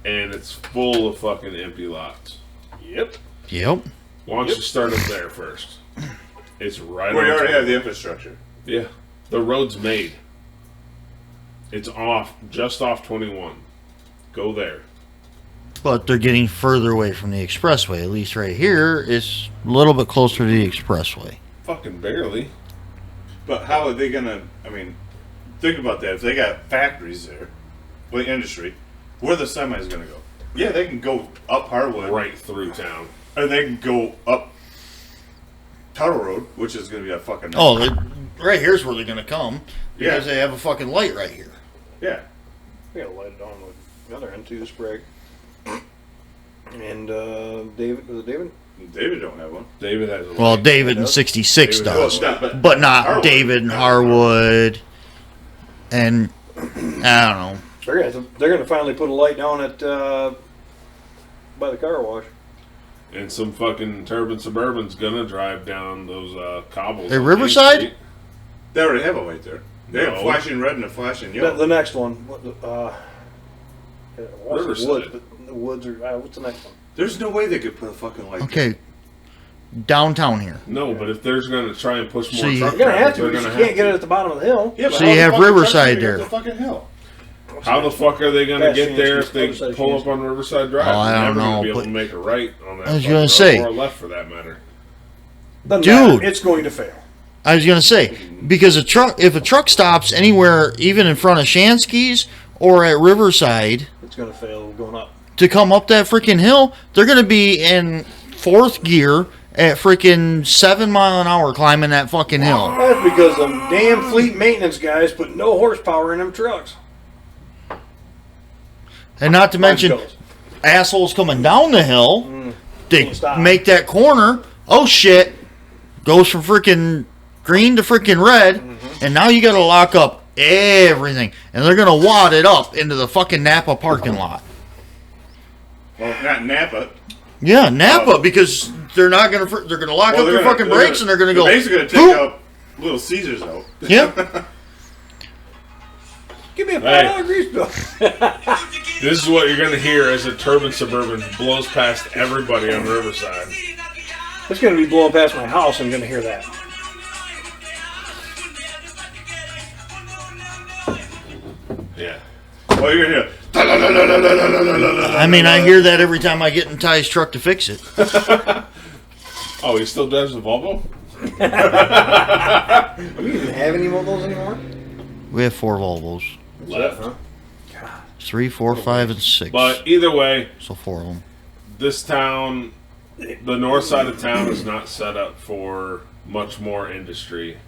and it's full of fucking empty lots. Yep. Yep. Why don't you start up there first? It's right We on already top. have the infrastructure. Yeah, the road's made. It's off, just off 21. Go there. But they're getting further away from the expressway. At least right here, it's a little bit closer to the expressway. Fucking barely. But how are they gonna? I mean, think about that. If they got factories there, like industry, where are the semis gonna go? Yeah, they can go up Harwood, Right through town. or they can go up Tuttle Road, which is gonna be a fucking. Oh, right here's where they're going to come. Because Yeah. they have a fucking light right here. yeah. We got to light it on with the other end too, Sprague. And David, was it David? David don't have one. David has a Well, light. David in 66 David does. Well, not- But not Harwood. David and Harwood. And I don't know. They're gonna finally put a light down at by the car wash. And some fucking Turbine Suburban's gonna drive down those cobbles. At on Main Riverside? Street. They already have a light there. They have No. flashing red and a flashing yellow. The next one, Riverside. Woods, but the Woods are. What's the next one? There's no way they could put a fucking light. Okay. Downtown here. No, but if there's gonna try and push more So you- truck You're gonna have traffic, to they're because gonna you can't have get to. it at the bottom of the hill. Yeah, but So how you the have fuck are Riverside trucks gonna there. get up the fucking hill. How the fuck are they gonna Past get there Shansky's, if they other side of pull up Shansky's. on Riverside Drive? Oh, I They're don't never gonna know, be able but- to make a right on that. I was fucking gonna road, say. or a left for that matter. Doesn't Dude. matter. It's going to fail. I was gonna say because if a truck stops anywhere, even in front of Shansky's or at Riverside, It's going to fail going up. to come up that freaking hill, they're gonna be in fourth gear at freaking 7 mile an hour climbing that fucking hill. That's because them damn fleet maintenance guys put no horsepower in them trucks. And not to mention Goes. assholes coming down the hill. They Can't stop. make that corner. Oh shit! Goes from freaking green to freaking red, and now you got to lock up everything, and they're gonna wad it up into the fucking Napa parking lot. Well, not Napa. Yeah, Napa, because they're not gonna they're gonna lock up their fucking brakes, and they're gonna go. Basically, gonna take "Boop." out Little Caesars out. Yep. Give me a Hey. $5 grease bill. This is what you're gonna hear as a Turbine Suburban blows past everybody on Riverside. It's going to be blowing past my house. I'm going to hear that. Yeah. Well, you're gonna hear. I mean, I hear that every time I get in Ty's truck to fix it. Oh, he still drives the Volvo? Do we even have any more of those anymore? We have 4 Volvos. Left. 3, 4, 5, and 6. But either way, So 4 of them. this town, the north side of town is not set up for much more industry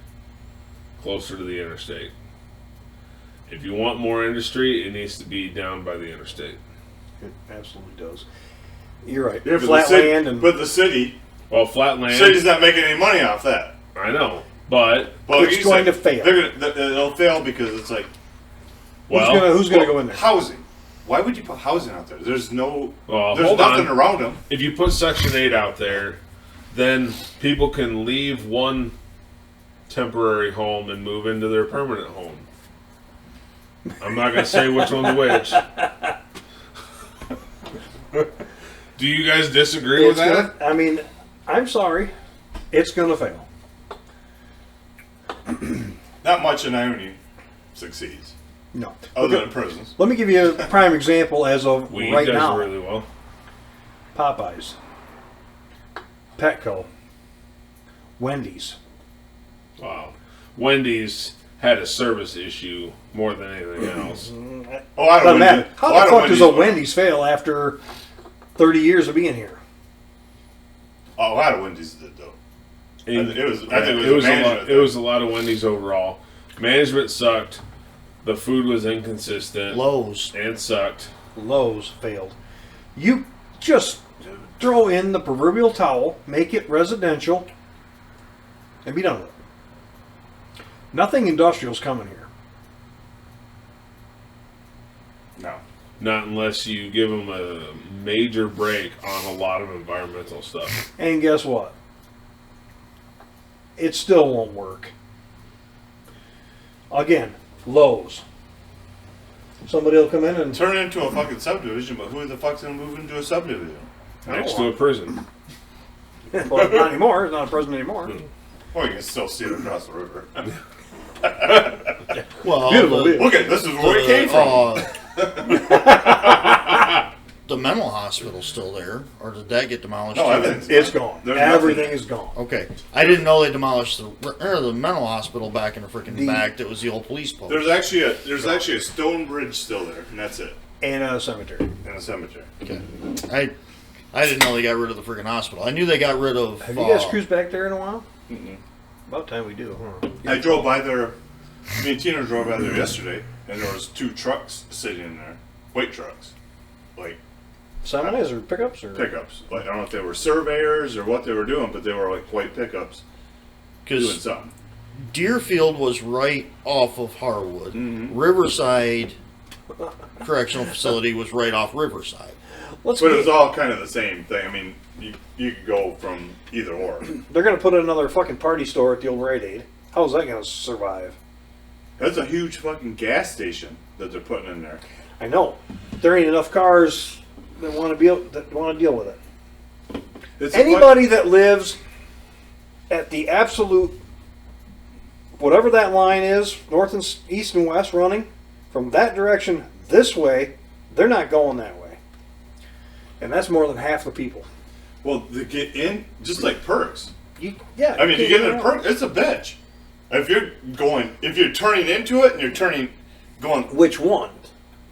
closer to the interstate. If you want more industry, it needs to be down by the interstate. It absolutely does. You're right. Yeah, Flat land and but the city's Flatland. not making any money off that. I know, but It's going to fail. It'll fail because it's like well, who's gonna go in there? housing. Why would you put housing out there? There's Well, there's hold nothing on. around them. if you put Section 8 out there, then people can leave one temporary home and move into their permanent home. I'm not going to say which one's which. Do you guys disagree with that? I mean, I'm sorry. It's going to fail. Not much in Ionia succeeds, No. other than prisons. Let me give you a prime example as of Weed right does now. really well. Popeyes, Petco, Wendy's. Wow. Wendy's had a service issue more than anything else. Oh, I don't Doesn't matter. know. How the fuck does a Wendy's fail after 30 years of being here? Oh, a lot of Wendy's did though. And I think it was it was a lot. management It was a lot of Wendy's overall. Management sucked. The food was inconsistent Lowe's. and sucked. Lowe's failed. You just throw in the proverbial towel, make it residential, and be done with it. Nothing industrial's coming here. No. Not unless you give them a major break on a lot of environmental stuff. And guess what? It still won't work. Again, Lowe's. Somebody will come in and Turn it into a fucking subdivision, but who the fuck's gonna move into a subdivision? Next to a prison. well, not anymore. It's not a president anymore. Well, you can still see it across the river. Well, Beautiful, the, beautiful. Look at this is where we came from. The mental hospital's still there, or did that get demolished? No, too? everything's It's gone. There's Everything nothing. is gone. Okay, I didn't know they demolished the mental hospital back in the freaking back. That was the old police post. There's actually a stone bridge still there, and that's it, And a cemetery. and a cemetery. Okay. I didn't know they got rid of the freaking hospital. I knew they got rid of. Have you guys cruised back there in a while? Mm-mm. About time we do, huh? I drove by there. Me and Tina drove by there yesterday, and there was 2 trucks sitting in there, white trucks, like Semis or pickups or pickups. Like I don't know if they were surveyors or what they were doing, but they were like white pickups doing Because something. Deerfield was right off of Harwood. Mhm. Riverside Correctional Facility was right off Riverside. Let's But it get- was all kind of the same thing. I mean, you could go from either or. They're gonna put another fucking party store at the old Rite Aid. How's that gonna survive? That's a huge fucking gas station that they're putting in there. I know. There ain't enough cars that want to deal with it. It's a Anybody that lives at the absolute whatever that line is, north and east and west running from that direction this way, they're not going that way. And that's more than half the people. Well, to get in, just like Perks. Yeah. I mean, you get in a Perks, it's a bitch. If you're turning into it and you're going Which one?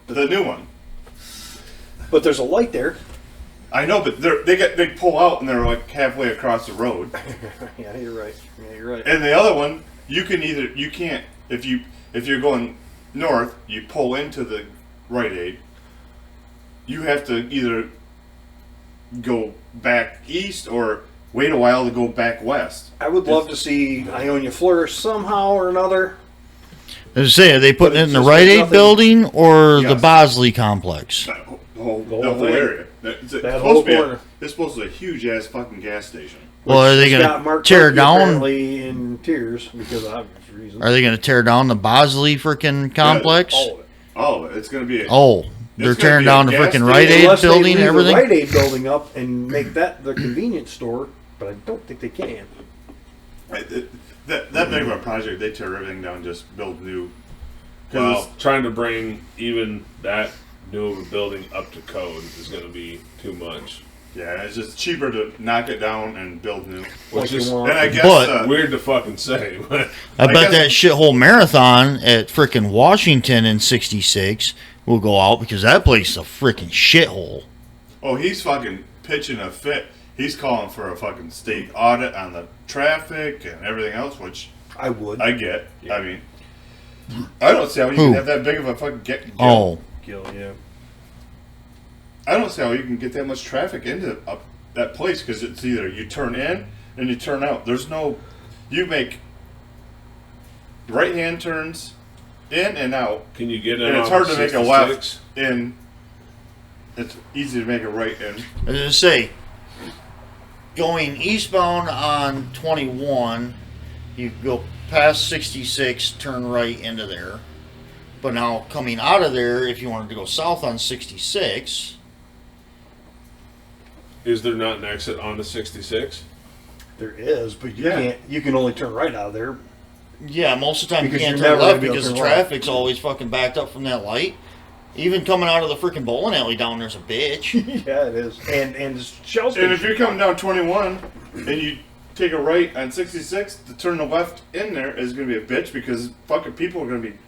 the new one. But there's a light there. I know, but they pull out and they're like halfway across the road. Yeah, you're right. Yeah, you're right. And the other one, you can't if you're going north, you pull into the Rite Aid. You have to either go back east or wait a while to go back west. I would love to see Ionia flourish somehow or another. As I say, are they putting it in the just Rite Aid nothing- building or the Yes. Bosley complex? The whole thing. area. That whole corner. It's supposed to be a huge ass fucking gas station. Well, are they Got going Mark to tear Turkey down? apparently in tears because of obvious reasons. Are they going to tear down the Bosley freaking complex? All of it. Oh, it's going to be. Oh, they're gonna tearing be a down the gas freaking station. Rite Aid Unless they building and leave everything. the Rite Aid building up and make that the convenience store, but I don't think they can. That big of a project, they tear everything down, just build new. 'Cause Well, trying to bring even that new of a building up to code is going to be too much. yeah, it's just cheaper to knock it down and build new. Like Which you is want. And I guess But- weird to fucking say, but I bet guess- that shithole marathon at freaking Washington in '66 will go out because that place is a freaking shithole. oh, he's fucking pitching a fit. He's calling for a fucking state audit on the traffic and everything else, which I would. I get. I mean, I don't see how you Who? can have that big of a fucking Oh, Gil, yeah. I don't see how you can get that much traffic into that place because it's either you turn in and you turn out. There's no, you make right-hand turns in and out. Can you get in? And it's on hard to make a 66? left in. It's easy to make a right in. I was going to say, going eastbound on 21, you go past 66, turn right into there. But now coming out of there, if you wanted to go south on 66, Is there not an exit onto 66? There is, but you Yeah. can't. You can only turn right out of there. yeah, most of the time Because you can't you're turn never gonna left be able because to the turn right. traffic's always fucking backed up from that light. Even coming out of the freaking bowling alley down there's a bitch. Yeah, it is. And the shell And if station. you're coming down 21 and you take a right on 66, to turn the left in there is going to be a bitch because fucking people are going to be.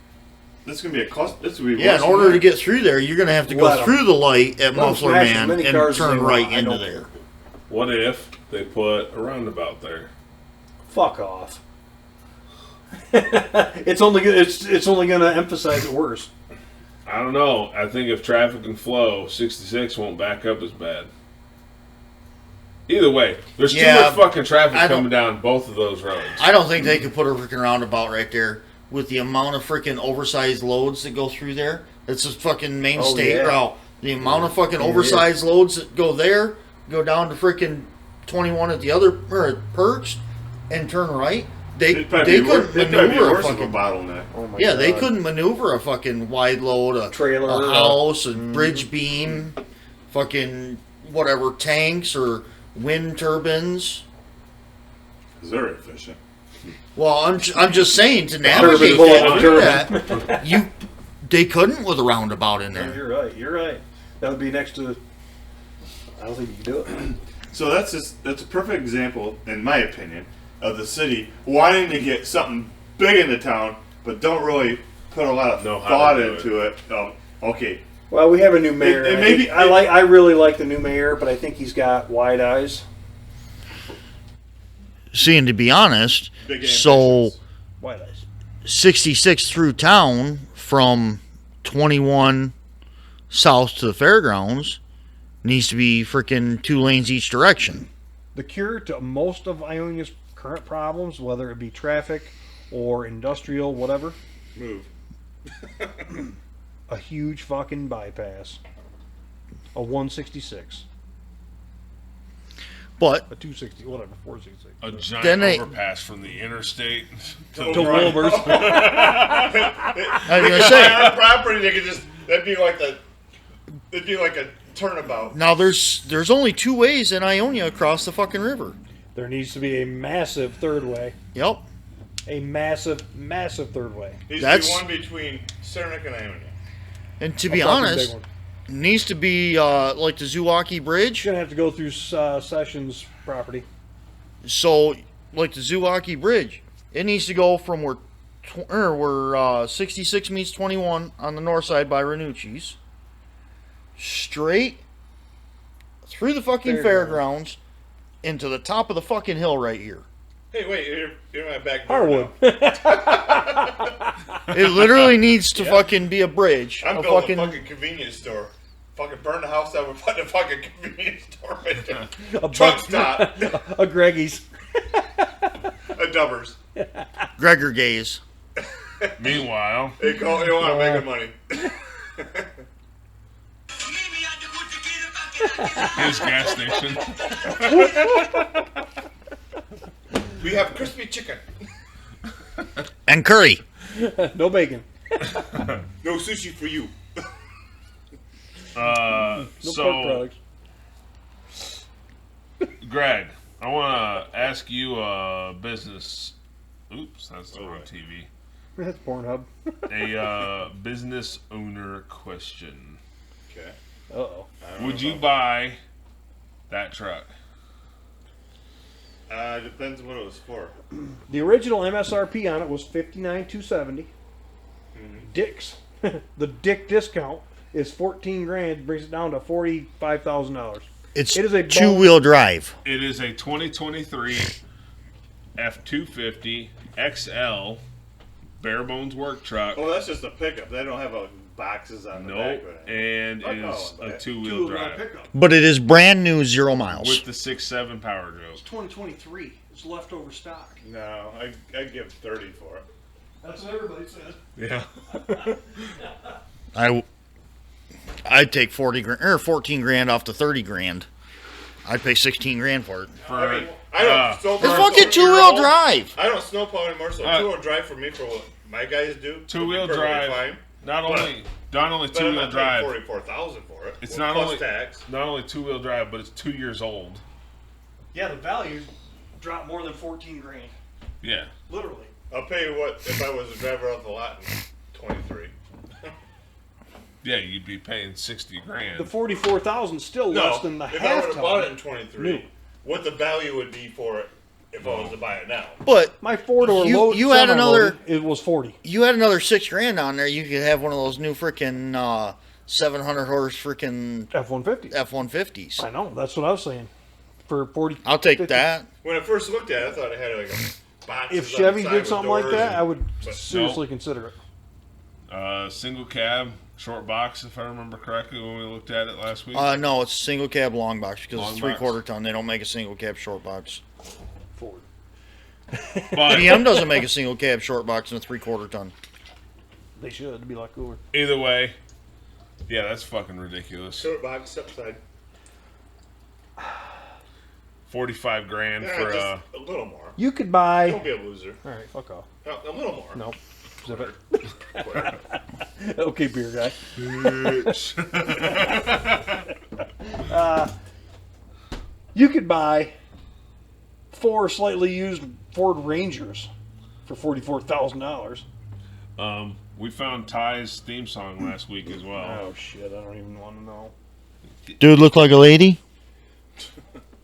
This is going to be a cluster. This will be Yeah, worse in than order to that. get through there, you're going to have to Let go 'em. through the light at 'em Muffler smash as Man many and cars as turn they right want. I into don't there. What if they put a roundabout there? Fuck off. It's only going to emphasize it worse. I don't know. I think if traffic can flow, 66 won't back up as bad. Either way, there's Yeah, too much fucking traffic I don't- coming down both of those roads. I don't think they could put a freaking roundabout right there with the amount of freaking oversized loads that go through there. It's a fucking main Oh, state yeah. route. The amount of fucking Yeah, it oversized loads that go there, go down to freaking 21 at the other or at Perks, and turn right. They It'd probably be couldn't it'd probably be maneuver a worse of a fucking. bottleneck. Oh my Yeah, God. they couldn't maneuver a fucking wide load, a Trailer, a house, a bridge beam, fucking whatever tanks or wind turbines. Because they're efficient. Well, I'm just saying to navigate bullet that, turbine. through that, they couldn't with a roundabout in No, there. you're right. You're right. That would be next to. I don't think you can do it. So that's a perfect example, in my opinion, of the city wanting to get something big into town, but don't really put a lot of Know how thought to do into it. Okay, Well, we have a new mayor. It and may be- I really like the new mayor, but I think he's got wide eyes. See, and to be honest, big so ambitions. Wide eyes. 66 through town from 21 south to the fairgrounds needs to be freaking 2 lanes each direction. The cure to most of Ionia's current problems, whether it be traffic or industrial, whatever, Move. a huge fucking bypass. A 166. But A 260, whatever, 466. A giant Then they- overpass from the interstate to To Wilbur's. I was They gonna could say, buy our property. They could just that'd be like a turnabout. now there's only 2 ways in Ionia across the fucking river. There needs to be a massive third way. Yep. A massive, massive third way. Needs That's- to be one between Cernic and Ionia. And to A be fucking honest, big one. needs to be like the Zewalki It's Bridge. gonna have to go through Sessions property. So, like the Zewalki Bridge, it needs to go from where 66 meets 21 on the north side by Renucci's, straight through the fucking fairgrounds into the top of the fucking hill right here. Hey, wait, you're my back door Harwood. now. It literally needs to fucking be a bridge. I'm a building fucking, a fucking convenience store. Fucking burn the house down and put a fucking convenience store right there. A Truck buck- stop. A Greggy's. A Dubbers. Gregor Gaze. Meanwhile, They want to make money. his gas station. We have crispy chicken. And curry. No bacon. No sushi for you. No pork So, products. Greg, I want to ask you a business. Oops, that's the wrong TV. That's Pornhub. A business owner question. Okay. Uh-oh. Would you buy that truck? Depends what it was for. The original MSRP on it was $59,270. Dick's, the Dick discount is $14,000, brings it down to $45,000. It's It is a 2-wheel drive. It is a 2023 F250 XL bare bones work truck. Oh, that's just a pickup. They don't have a boxes on the Nope. back of it. And Fuck is all a that. two-wheel drive pickup. But it is brand new, 0 miles. with the 6.7 power It's stroke. 2023. It's leftover stock. No, I'd give 30 for it. That's what everybody says. Yeah. I'd take 40 grand or 14 grand off the 30 grand. I'd pay 16 grand for it. I mean, I don't snowplow. It's fucking 2-wheel drive. I don't snowplow anymore, so two-wheel drive for me for what my guys do. Two-wheel would be perfectly drive. Fine. Not only But I'm two-wheel not drive. paying 44,000 for it. It's Well, not plus only tax. not only two-wheel drive, but it's 2 years old. Yeah, the value dropped more than 14 grand. Yeah. Literally. I'll pay you what if I was a driver off the lot in 23. Yeah, you'd be paying 60 grand. The 44,000 still less than the if I half would have bought it in ton. 23, New. what the value would be for it if I was to buy it now. But My 4-door You- load. you had another- It was 40. you had another 6 grand on there. You could have one of those new freaking 700 horse freaking F-150. F-150s. I know. That's what I was saying. For 40. I'll take 50. that. When I first looked at it, I thought it had like a box. If Chevy did something like that, I would But seriously consider it. Single cab, short box, if I remember correctly, when we looked at it last week. No, it's single cab long box because Long it's box. 3/4 ton. They don't make a single cab short box. Ford. But GM doesn't make a single cab short box in a 3/4 ton. They should. It'd be a lot cooler. either way, yeah, that's fucking ridiculous. short box upside. 45 grand Yeah, for just a little more. You could buy. Don't be a loser. All right, fuck off. A little more. No. Zip it. Whatever. Okay, beer guy. Bitch. You could buy 4 slightly used Ford Rangers for $44,000. We found Ty's theme song last week as well. Oh shit! I don't even want to know. Dude look like a lady?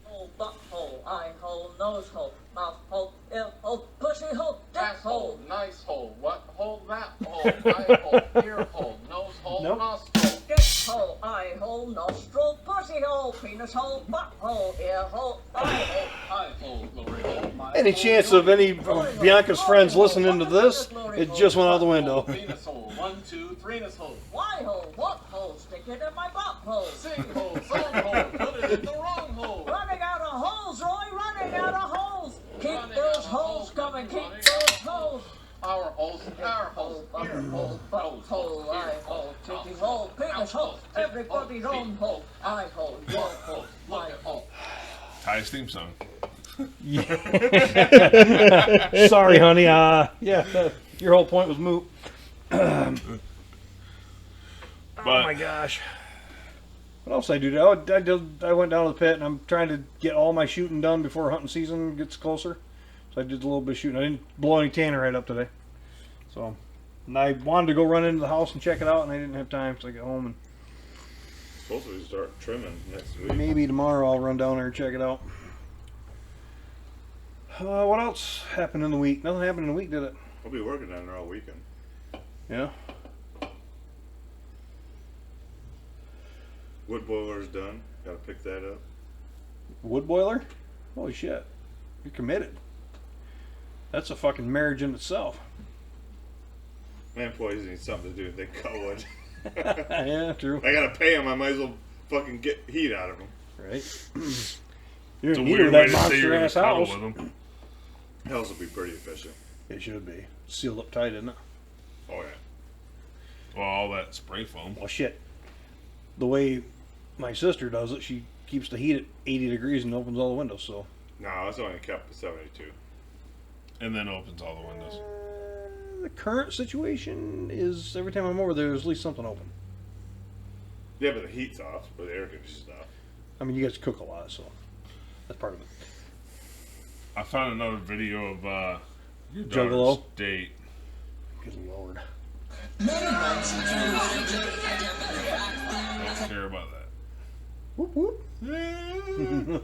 Hole, butt hole, eye hole, nose hole, mouth hole, ear hole, pussy hole, dick hole. Asshole, nice hole, what hole, that hole, eye hole, ear hole, nose hole, Nope. nostril. Dick hole, eye hole, nostril, pussy hole, penis hole, butt hole, ear hole, eye hole. Eye hole, glory hole, my Any hole, chance of any of Bianca's friends listening to this? It just went out the window. Venus hole, 1, 2, 3 hole. Y hole, what hole, stick it in my butt hole. Sing hole, song hole, put it in the wrong hole. Running out of holes, Roy, running out of holes. Keep Running those out of holes coming, keep running those out of holes. Our holes, our holes, Butt ear hole, butt hole, eye hole, titty hole, penis hole, everybody's own hole, eye hole, your hole, my Look at hole. Ty's theme song. Sorry, honey. Your whole point was moot. Oh my gosh. What else I do? I went down to the pit and I'm trying to get all my shooting done before hunting season gets closer. So I did a little bit of shooting. I didn't blow any tannerite up today. So, and I wanted to go run into the house and check it out, and I didn't have time, so I got home, and Supposed to start trimming next week. maybe tomorrow I'll run down there and check it out. What else happened in the week? Nothing happened in the week, did it? I'll be working down there all weekend. Yeah. Wood boiler's done. Gotta pick that up. Wood boiler? Holy shit. You're committed. That's a fucking marriage in itself. My employees need something to do. They cut wood. Yeah, true. I gotta pay them. I might as well fucking get heat out of them. Right? You're It's a in need weird of way that to say you're monster gonna ass cuddle house. with them. House will be pretty efficient. It should be. Sealed up tight, isn't it? Oh yeah. Well, all that spray foam. Well, shit. The way my sister does it, she keeps the heat at 80 degrees and opens all the windows, so. No, it's only kept at 72. And then opens all the windows. The current situation is every time I'm over there, there's at least something open. Yeah, but the heat's off, but the air conditioner's off. I mean, you guys cook a lot, so that's part of it. I found another video of your Juggalo? daughter's date. Good lord. Don't care about that. Whoop whoop. Dude.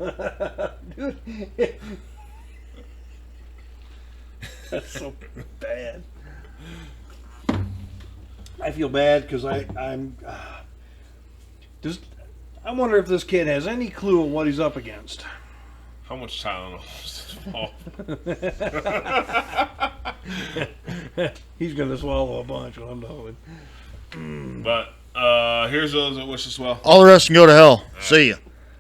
That's so bad. I feel bad because I'm. Just, I wonder if this kid has any clue of what he's up against. How much Tylenol is involved? He's gonna swallow a bunch when I'm done with. But here's those that wish us well. All the rest can go to hell. See ya.